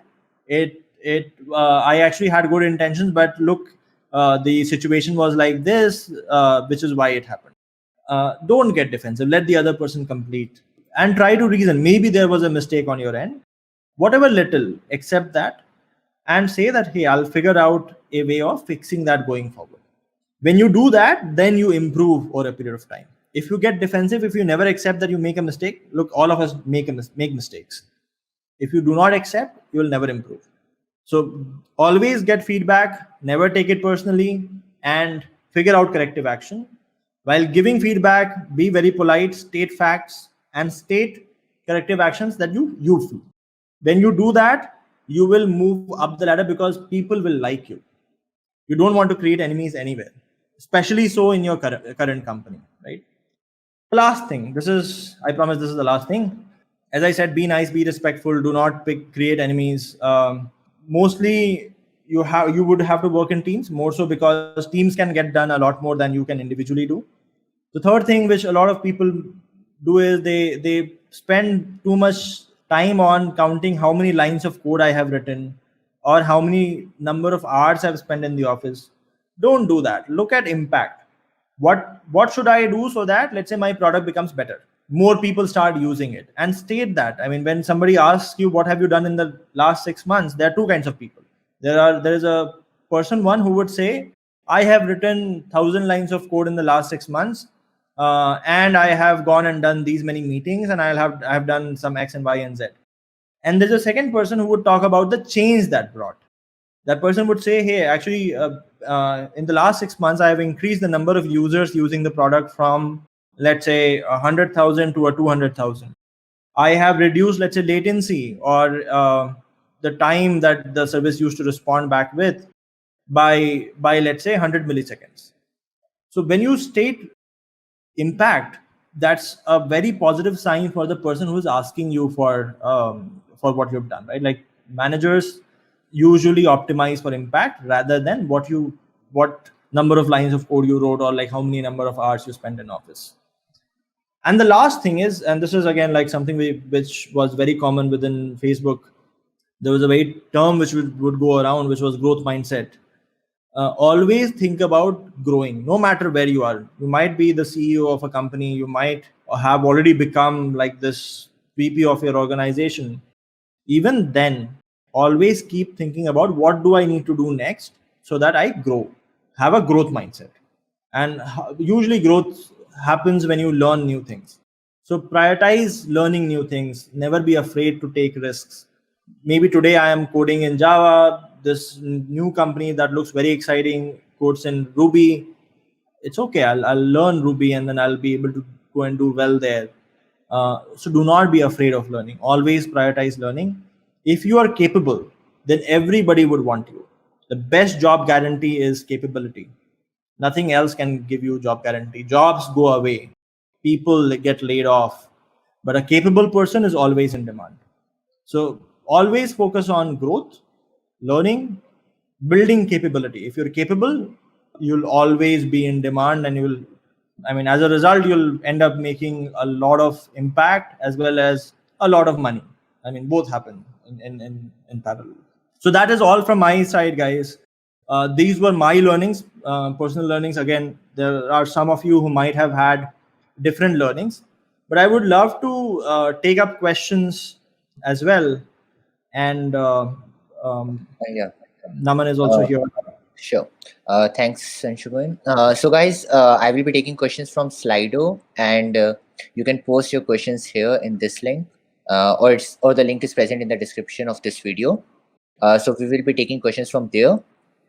I actually had good intentions, but look, the situation was like this, which is why it happened." Don't get defensive. Let the other person complete and try to reason. Maybe there was a mistake on your end. Whatever little, accept that and say that, hey, I'll figure out a way of fixing that going forward. When you do that, then you improve over a period of time. If you get defensive, if you never accept that you make a mistake, look, all of us make mistakes. If you do not accept, you will never improve. So always get feedback, never take it personally, and figure out corrective action. While giving feedback, be very polite, state facts, and state corrective actions that you feel. When you do that, you will move up the ladder because people will like you. You don't want to create enemies anywhere, especially so in your current company, right? The last thing, I promise this is the last thing. As I said, be nice, be respectful, do not create enemies. Mostly you would have to work in teams, more so because teams can get done a lot more than you can individually do. The third thing which a lot of people do is they spend too much time on counting how many lines of code I have written or how many number of hours I've spent in the office. Don't do that. Look at impact. What should I do so that, let's say, my product becomes better, more people start using it, and state that. I mean, when somebody asks you what have you done in the last 6 months, there are two kinds of people. There is a person one who would say, I have written 1,000 lines of code in the last 6 months, and I have gone and done these many meetings, and I have done some X and Y and Z. And there's a second person who would talk about the change that brought. That person would say, hey, actually, in the last 6 months, I have increased the number of users using the product from, let's say, 100,000 to 200,000. I have reduced, let's say, latency or the time that the service used to respond back with by let's say 100 milliseconds. So when you state impact, that's a very positive sign for the person who is asking you for what you've done, right? Like, managers usually optimize for impact rather than what number of lines of code you wrote or like how many number of hours you spent in office. And the last thing is, and this is again like something which was very common within Facebook, there was a very term which would go around, which was growth mindset. Always think about growing, no matter where you are. You might be the CEO of a company, you might have already become like this VP of your organization. Even then, always keep thinking about what do I need to do next so that I grow. Have a growth mindset. And usually growth happens when you learn new things. So prioritize learning new things. Never be afraid to take risks. Maybe today I am coding in Java. This new company that looks very exciting codes in Ruby. It's okay. I'll learn Ruby and then I'll be able to go and do well there. So do not be afraid of learning. Always prioritize learning. If you are capable, then everybody would want you. The best job guarantee is capability. Nothing else can give you job guarantee. Jobs go away. People get laid off. But a capable person is always in demand. So always focus on growth, learning, building capability. If you're capable, you'll always be in demand, and as a result, you'll end up making a lot of impact as well as a lot of money. Both happen in parallel. So that is all from my side, guys. These were my learnings, personal learnings. Again, there are some of you who might have had different learnings, but I would love to take up questions as well. And Yeah. Naman is also here. Sure. Thanks, Anshuman. So guys, I will be taking questions from Slido, and you can post your questions here in this link, or the link is present in the description of this video. So we will be taking questions from there,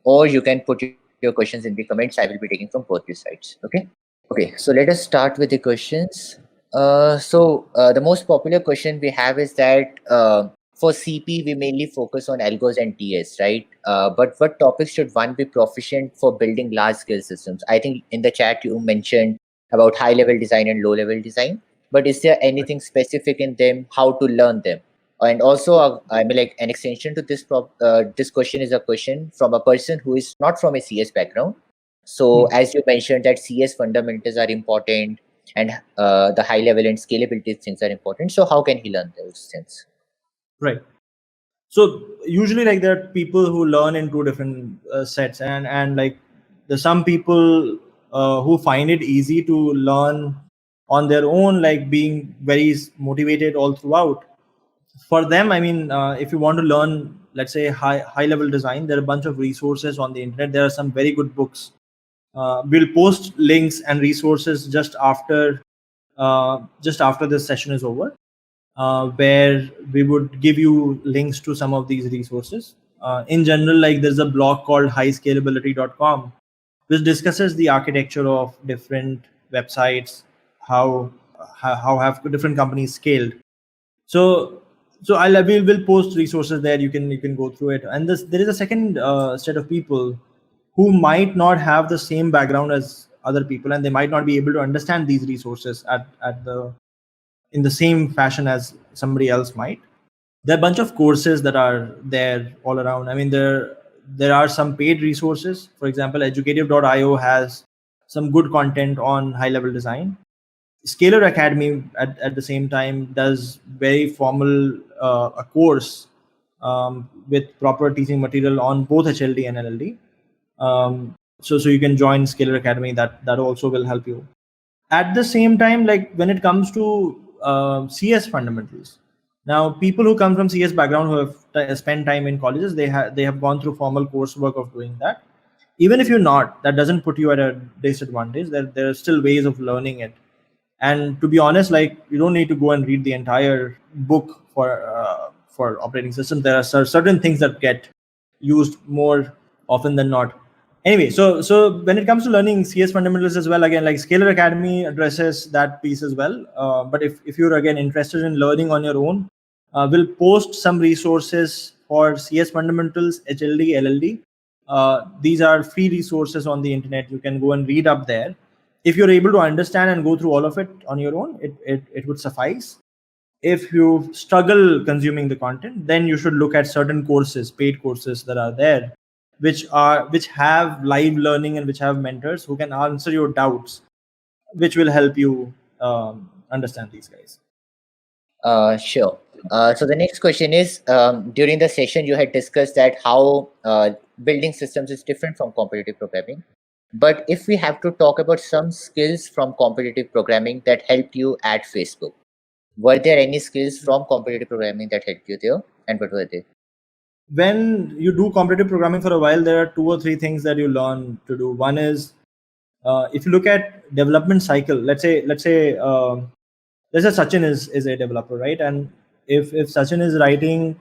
or you can put your questions in the comments. I will be taking from both the sides. Okay. Okay. So let us start with the questions. The most popular question we have is that for CP, we mainly focus on algos and TS, right? But what topics should one be proficient for building large scale systems? I think in the chat you mentioned about high level design and low level design, but is there anything specific in them? How to learn them? And also, I mean, like an extension to this question is a question from a person who is not from a CS background. So, as you mentioned, that CS fundamentals are important, and the high level and scalability things are important. So, how can he learn those things? Right. So usually, like, there are people who learn in two different sets, and like there's some people who find it easy to learn on their own, like being very motivated all throughout. For them, I mean, if you want to learn, let's say, high level design, there are a bunch of resources on the internet. There are some very good books. We'll post links and resources just after this session is over, where we would give you links to some of these resources. In general, like, there's a blog called highscalability.com, which discusses the architecture of different websites, how have different companies scaled. So we will post resources there. You can go through it. And there is a second set of people who might not have the same background as other people, and they might not be able to understand these resources at the in the same fashion as somebody else might. There are a bunch of courses that are there all around. I mean, there are some paid resources. For example, educative.io has some good content on high level design. Scalar Academy at the same time does very formal a course with proper teaching material on both HLD and LLD. So you can join Scalar Academy. That also will help you. At the same time, like, when it comes to CS fundamentals, now people who come from CS background, who have spent time in colleges, they have gone through formal coursework of doing that. Even if you're not, that doesn't put you at a disadvantage. There are still ways of learning it. And to be honest, like, you don't need to go and read the entire book for operating systems. There are certain things that get used more often than not. Anyway, so when it comes to learning CS fundamentals as well, again, like, Scalar Academy addresses that piece as well. But if you're again interested in learning on your own, we'll post some resources for CS fundamentals, HLD, LLD. These are free resources on the internet. You can go and read up there. If you're able to understand and go through all of it on your own, it would suffice. If you struggle consuming the content, then you should look at certain courses, paid courses that are there, which have live learning and which have mentors who can answer your doubts, which will help you understand these guys. Sure. So the next question is, during the session you had discussed that how building systems is different from competitive programming. But if we have to talk about some skills from competitive programming that helped you at Facebook, were there any skills from competitive programming that helped you there, and what were they? When you do competitive programming for a while, there are 2 or 3 things that you learn to do. One is, if you look at development cycle, let's say Sachin is a developer, right? And if Sachin is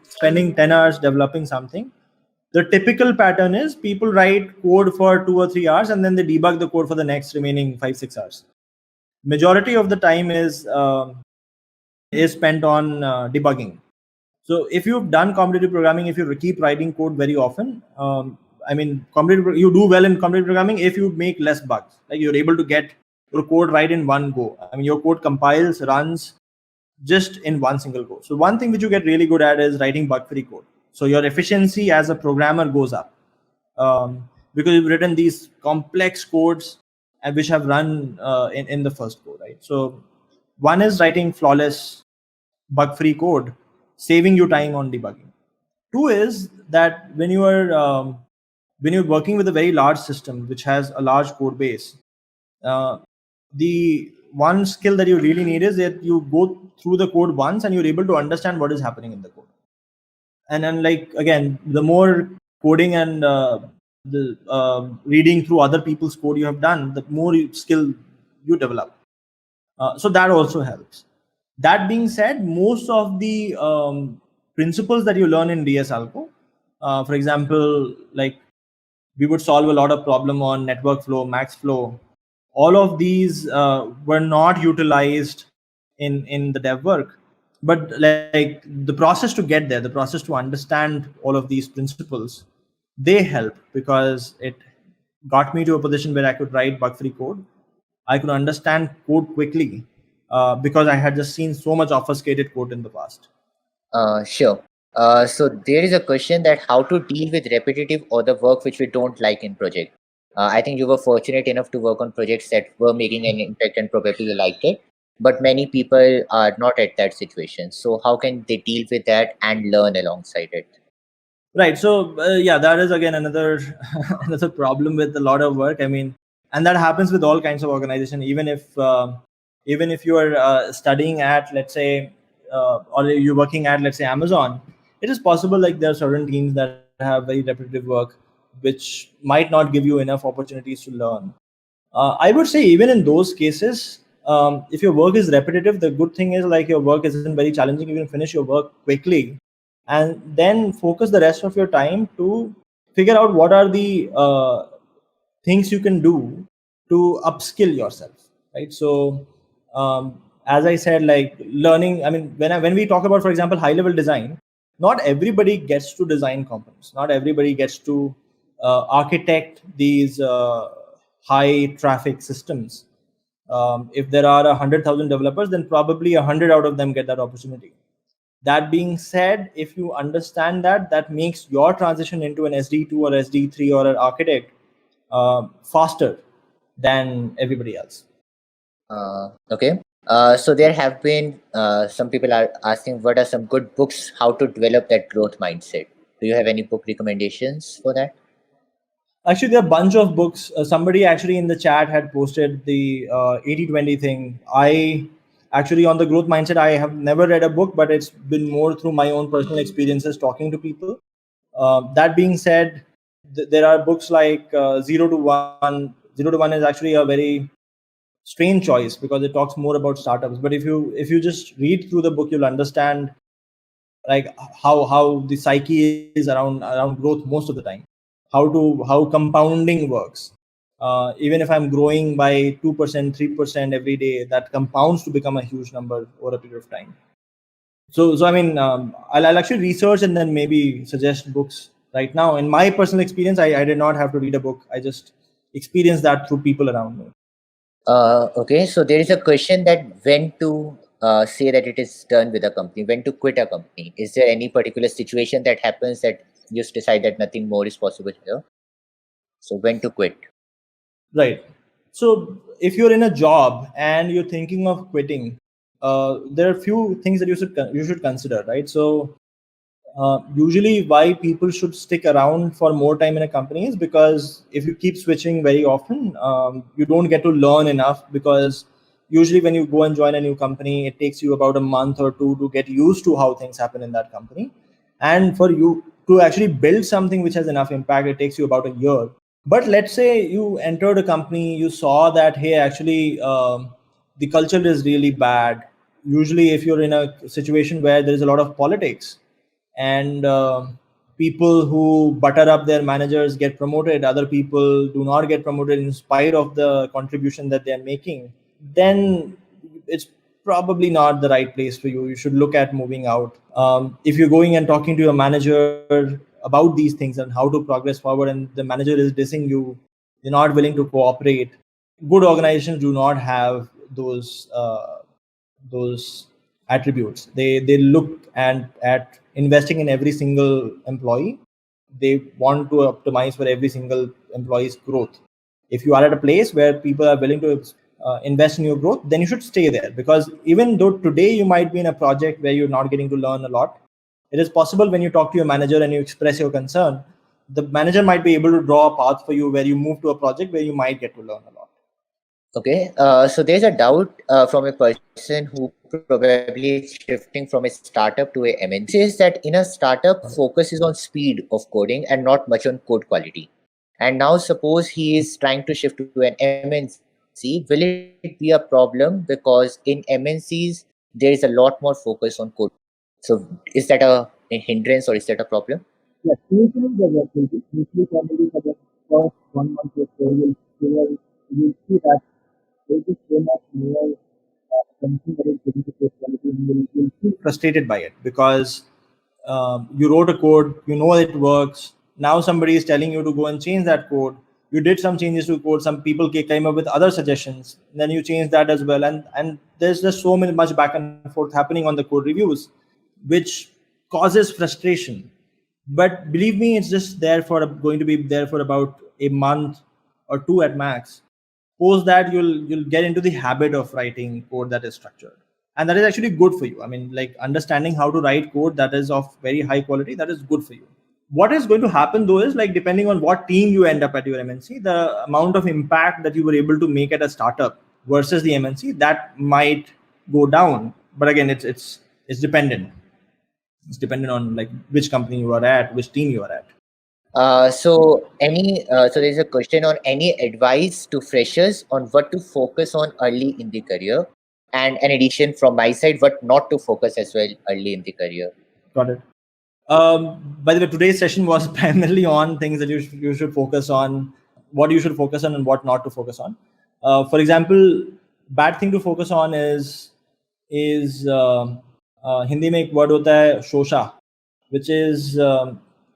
spending 10 hours developing something, the typical pattern is people write code for 2 or 3 hours and then they debug the code for the next remaining 5-6 hours. Majority of the time is spent on debugging. So if you've done competitive programming, if you keep writing code very often, I mean, you do well in competitive programming if you make less bugs. Like, you're able to get your code right in one go. I mean, your code compiles, runs just in one single go. So one thing which you get really good at is writing bug-free code. So your efficiency as a programmer goes up, because you've written these complex codes and which have run in the first go, right? So one is writing flawless bug-free code, saving you time on debugging. Two is that when you're working with a very large system which has a large code base, the one skill that you really need is that you go through the code once and you're able to understand what is happening in the code. And then, like, again, the more coding and the reading through other people's code you have done, the more skill you develop. So that also helps. That being said, most of the principles that you learn in DS Algo, for example, like, we would solve a lot of problem on network flow, max flow. All of these were not utilized in the dev work. But like the process to get there, the process to understand all of these principles, they help because it got me to a position where I could write bug free code. I could understand code quickly because I had just seen so much obfuscated code in the past. Sure. So there is a question that how to deal with repetitive or the work which we don't like in project. I think you were fortunate enough to work on projects that were making an impact and probably you liked it, but many people are not at that situation. So how can they deal with that and learn alongside it? Right. So yeah, that is again another another problem with a lot of work. I mean, and that happens with all kinds of organization. Even if you are studying at, let's say, or you're working at, let's say, Amazon, it is possible like there are certain teams that have very repetitive work, which might not give you enough opportunities to learn. I would say even in those cases, if your work is repetitive, the good thing is like your work isn't very challenging. You can finish your work quickly, and then focus the rest of your time to figure out what are the things you can do to upskill yourself. Right. So, as I said, like learning. I mean, when we talk about, for example, high level design, not everybody gets to design components. Not everybody gets to architect these high traffic systems. If there are 100,000 developers, then probably 100 out of them get that opportunity. That being said, if you understand that, that makes your transition into an SD2 or SD3 or an architect faster than everybody else. Okay. So there have been some people are asking what are some good books how to develop that growth mindset. Do you have any book recommendations for that? Actually, there are a bunch of books. Somebody actually in the chat had posted the 80/20 thing. I actually, on the growth mindset, I have never read a book, but it's been more through my own personal experiences talking to people. That being said, there are books like 0 to 1. 0 to 1 is actually a very strange choice because it talks more about startups. But if you just read through the book, you'll understand like how the psyche is around growth most of the time, how compounding works. Even if I'm growing by 2%, 3% every day, that compounds to become a huge number over a period of time. So I mean, I'll actually research and then maybe suggest books. Right now, in my personal experience, I did not have to read a book. I just experienced that through people around me. Okay, so there is a question that when to say that it is done with a company, when to quit a company. Is there any particular situation that happens that you just decide that nothing more is possible here? So when to quit? Right. So if you're in a job and you're thinking of quitting, there are a few things that you should consider, right? So usually, why people should stick around for more time in a company is because if you keep switching very often, you don't get to learn enough. Because usually, when you go and join a new company, it takes you about a month or two to get used to how things happen in that company, and for you to actually build something which has enough impact, it takes you about a year. But let's say you entered a company, you saw that, hey, actually, the culture is really bad. Usually, if you're in a situation where there is a lot of politics and people who butter up their managers get promoted, other people do not get promoted in spite of the contribution that they're making, then it's probably not the right place for you. You should look at moving out. If you're going and talking to your manager about these things and how to progress forward, and the manager is dissing you, you're not willing to cooperate. Good organizations do not have those attributes. They look at investing in every single employee. They want to optimize for every single employee's growth. If you are at a place where people are willing to invest in your growth, then you should stay there. Because even though today you might be in a project where you're not getting to learn a lot, it is possible when you talk to your manager and you express your concern, the manager might be able to draw a path for you where you move to a project where you might get to learn a lot. Okay, so there's a doubt from a person who probably is shifting from a startup to a MNC. Says that in a startup, focus is on speed of coding and not much on code quality. And now suppose he is trying to shift to an MNC, will it be a problem because in MNCs there is a lot more focus on code? So is that a hindrance or is that a problem? Yes, initially there was thinking. Initially, probably for the first 1 month or so, you'll see that there is so much more something that is getting to poor quality, and you'll feel frustrated by it because you wrote a code, you know it works. Now somebody is telling you to go and change that code. You did some changes to code. Some people came up with other suggestions. Then you change that as well, and there's just so much back and forth happening on the code reviews, which causes frustration. But believe me, it's just going to be there for about a month or two at max. Post that, you'll get into the habit of writing code that is structured, and that is actually good for you. I mean, like, understanding how to write code that is of very high quality, that is good for you. What is going to happen though is, like, depending on what team you end up at your MNC, the amount of impact that you were able to make at a startup versus the MNC, that might go down. But again, it's dependent. It's dependent on, like, which company you are at, which team you are at. So there's a question on any advice to freshers on what to focus on early in the career, and an addition from my side, what not to focus as well early in the career. Got it. By the way, today's session was primarily on things that you should focus on, what you should focus on, and what not to focus on. For example, bad thing to focus on is Hindi में एक word होता है शोषा, which is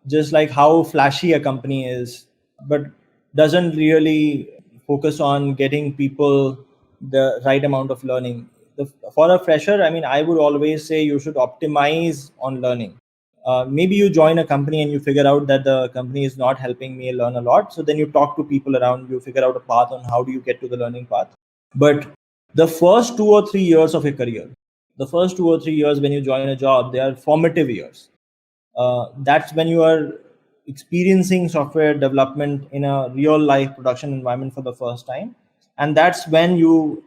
just like how flashy a company is, but doesn't really focus on getting people the right amount of learning. For a fresher, I mean, I would always say you should optimize on learning. Maybe you join a company and you figure out that the company is not helping me learn a lot. So then you talk to people around you, figure out a path on how do you get to the learning path. But the first 2 or 3 years of your career, the first 2 or 3 years when you join a job, they are formative years. That's when you are experiencing software development in a real life production environment for the first time. And that's when you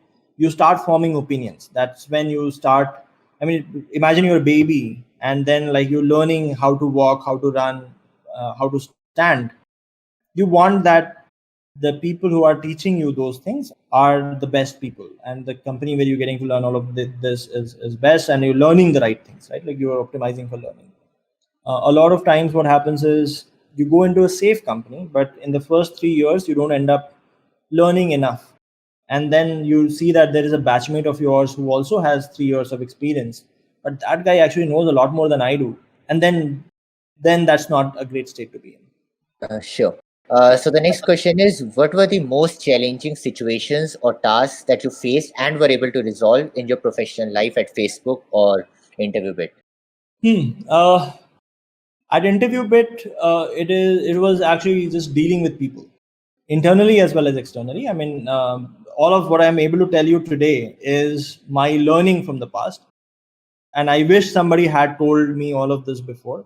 start forming opinions. That's when you start, I mean, imagine you're a baby and then, like, you're learning how to walk, how to run, how to stand. You want that the people who are teaching you those things are the best people, and the company where you're getting to learn all of this is best, and you're learning the right things, right? Like, you're optimizing for learning. A lot of times what happens is you go into a safe company, but in the first 3 years you don't end up learning enough, and then you see that there is a batchmate of yours who also has 3 years of experience, but that guy actually knows a lot more than I do, and then that's not a great state to be in. Sure. So the next question is, what were the most challenging situations or tasks that you faced and were able to resolve in your professional life at Facebook or interview bit? At interview bit, it was actually just dealing with people internally as well as externally. I mean, all of what I'm able to tell you today is my learning from the past, and I wish somebody had told me all of this before.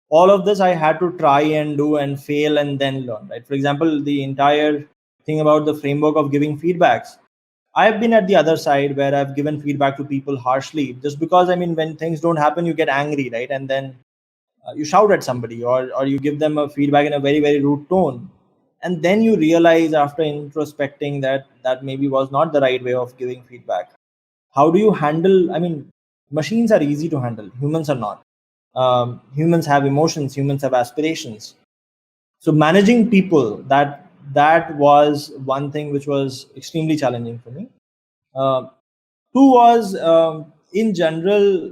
All of this I had to try and do and fail and then learn, right? For example, the entire thing about the framework of giving feedbacks, I've been at the other side where I've given feedback to people harshly, just because, I mean, when things don't happen, you get angry, right? And then you shout at somebody, or you give them a feedback in a very, very rude tone. And then you realize after introspecting that maybe was not the right way of giving feedback. How do you handle, I mean, machines are easy to handle, humans are not. Humans have emotions, humans have aspirations. So managing people, that was one thing which was extremely challenging for me. Two was, in general,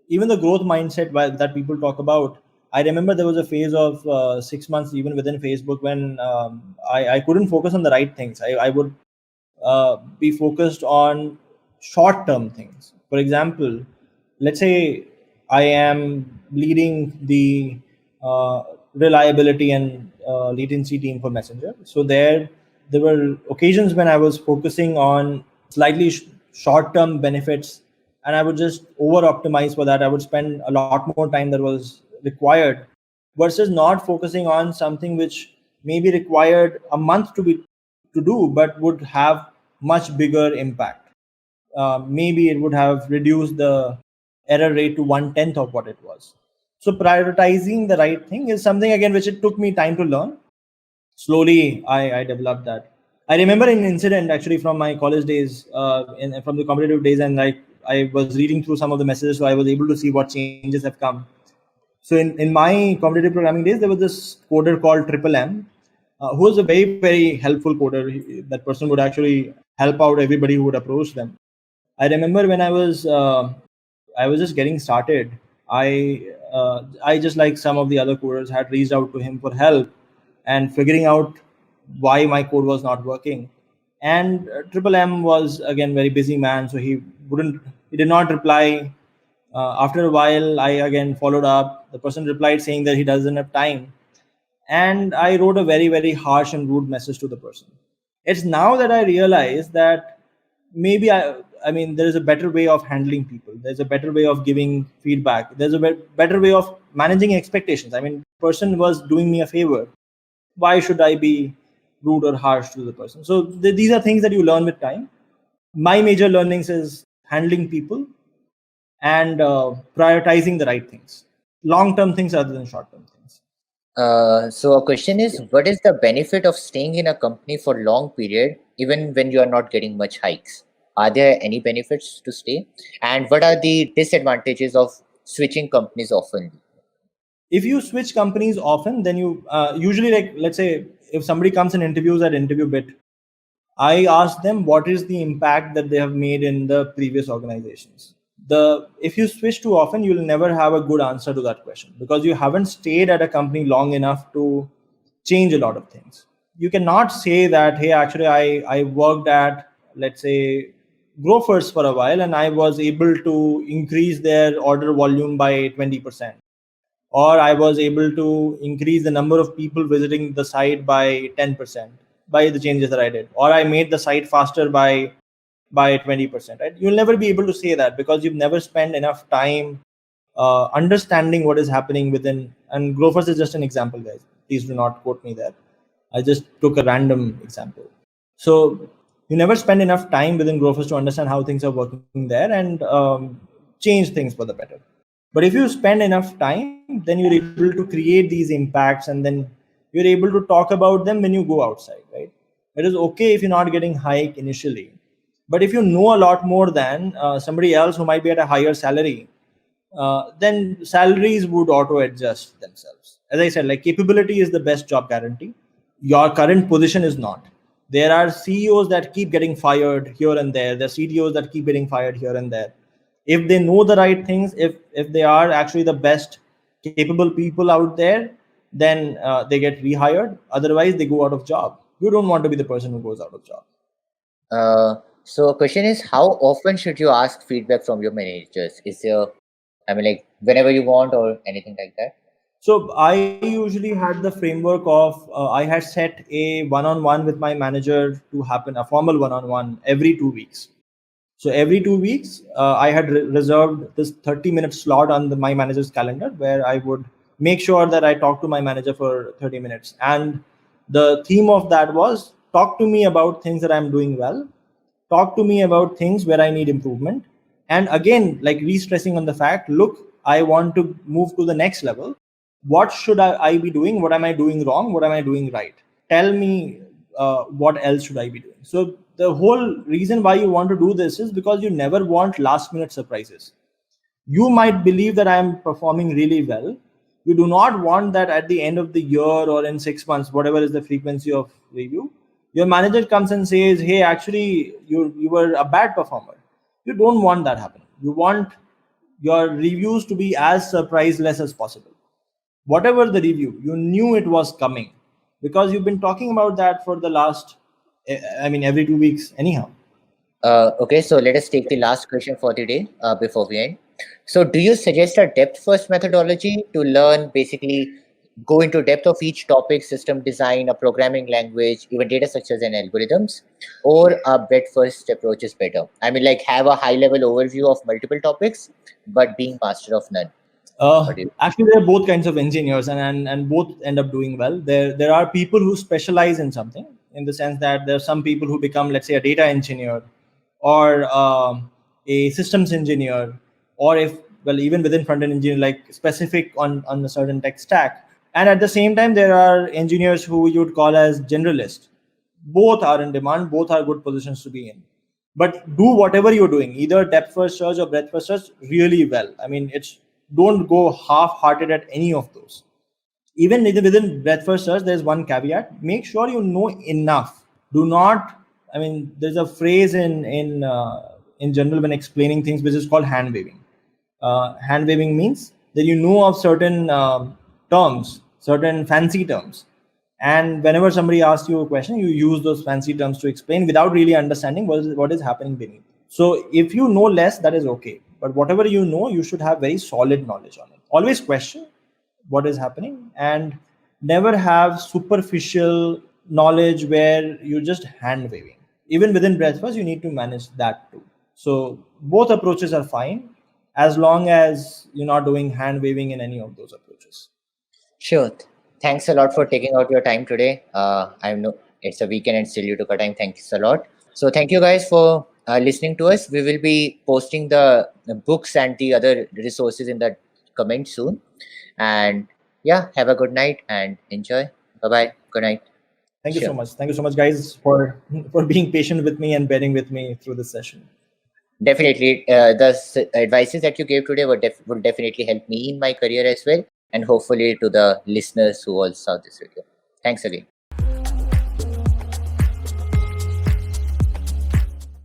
even the growth mindset that people talk about. I remember there was a phase of 6 months even within Facebook when I couldn't focus on the right things. I would be focused on short-term things. For example, let's say I am leading the reliability and latency team for Messenger. So there were occasions when I was focusing on slightly short-term benefits, and I would just over-optimize for that. I would spend a lot more time that was required, versus not focusing on something which maybe required a month to do, but would have much bigger impact. Maybe it would have reduced the error rate to 1/10 of what it was. So prioritizing the right thing is something, again, which it took me time to learn. Slowly, I developed that. I remember an incident actually from my college days, from the competitive days, and I was reading through some of the messages, so I was able to see what changes have come. So in my competitive programming days, there was this coder called Triple M, who was a very, very helpful coder. That person would actually help out everybody who would approach them. I remember when I was just getting started. I just, like some of the other coders, had reached out to him for help and figuring out why my code was not working. And Triple M was again very busy man, so he did not reply. After a while, I again followed up. The person replied saying that he doesn't have time, and I wrote a very harsh and rude message to the person. It's now that I realize that maybe I mean, there is a better way of handling people. There's a better way of giving feedback. There's a better way of managing expectations. I mean, person was doing me a favor. Why should I be rude or harsh to the person? So these are things that you learn with time. My major learnings is handling people and prioritizing the right things, long term things other than short term things. So a question is, what is the benefit of staying in a company for long period, even when you are not getting much hikes? Are there any benefits to stay? And what are the disadvantages of switching companies often? If you switch companies often, then you usually, like, let's say if somebody comes and interviews at interview bit, I ask them what is the impact that they have made in the previous organizations. The If you switch too often, you'll never have a good answer to that question, because you haven't stayed at a company long enough to change a lot of things. You cannot say that, hey, actually I worked at, let's say, Grofers for a while, and I was able to increase their order volume by 20%, or I was able to increase the number of people visiting the site by 10% by the changes that I did, or I made the site faster by 20%. Right? You'll never be able to say that, because you've never spent enough time understanding what is happening within. And Grofers is just an example, guys. Please do not quote me there. I just took a random example. So you never spend enough time within Grofers to understand how things are working there and change things for the better. But if you spend enough time, then you're able to create these impacts, and then you're able to talk about them when you go outside, right? It is okay if you're not getting hike initially, but if you know a lot more than somebody else who might be at a higher salary, then salaries would auto adjust themselves. As I said, like, capability is the best job guarantee. Your current position is not. There are CEOs that keep getting fired here and there. There are CTOs that keep getting fired here and there. If they know the right things, if they are actually the best capable people out there, then they get rehired. Otherwise, they go out of job. You don't want to be the person who goes out of job. So a question is, how often should you ask feedback from your managers? Is there, I mean, like, whenever you want or anything like that? So I usually had the framework of I had set a one-on-one with my manager to happen, a formal one-on-one every 2 weeks. So every 2 weeks, I had reserved this 30-minute slot on my manager's calendar, where I would make sure that I talk to my manager for 30 minutes. And the theme of that was, talk to me about things that I'm doing well, talk to me about things where I need improvement. And again, like, re-stressing on the fact, look, I want to move to the next level. What should I be doing? What am I doing wrong? What am I doing right? Tell me, what else should I be doing? So the whole reason why you want to do this is because you never want last minute surprises. You might believe that I am performing really well. You do not want that at the end of the year or in 6 months, whatever is the frequency of review, your manager comes and says, hey, actually you were a bad performer. You don't want that happening. You want your reviews to be as surpriseless as possible. Whatever the review, you knew it was coming, because you've been talking about that for the last, I mean, every 2 weeks anyhow. Okay, so let us take the last question for the day before we end. So do you suggest a depth first methodology to learn, basically go into depth of each topic, system design, a programming language, even data structures and algorithms, or a breadth first approach is better? I mean, like, have a high level overview of multiple topics, but being master of none. What do you? Actually, there are both kinds of engineers, and both end up doing well. There are people who specialize in something, in the sense that there are some people who become, let's say, a data engineer, or a systems engineer, or, if, well, even within front end engineer, like, specific on a certain tech stack. And at the same time, there are engineers who you would call as generalist. Both are in demand. Both are good positions to be in. But do whatever you're doing, either depth first search or breadth first search, really well. I mean, it's don't go half-hearted at any of those. Even within breadth first search, there's one caveat: make sure you know enough. Do not. I mean, there's a phrase in general when explaining things, which is called hand waving. Hand waving means that you know of certain terms, certain fancy terms, and whenever somebody asks you a question, you use those fancy terms to explain without really understanding what is happening beneath. So if you know less, that is okay, but whatever you know, you should have very solid knowledge on it. Always question what is happening, and never have superficial knowledge where you're just hand waving. Even within breakfast, you need to manage that too. So both approaches are fine as long as you're not doing hand waving in any of those approaches. Sure. Thanks a lot for taking out your time today. I know it's a weekend and still you took a time. Thanks a lot. So thank you guys for listening to us. We will be posting the books and the other resources in the comments soon. And yeah, have a good night and enjoy. Bye bye. Good night. Thank you so Sure. much. Thank you so much, guys, for being patient with me and bearing with me through this session. Definitely, advices that you gave today would definitely help me in my career as well, and hopefully to the listeners who all saw this video. Thanks again.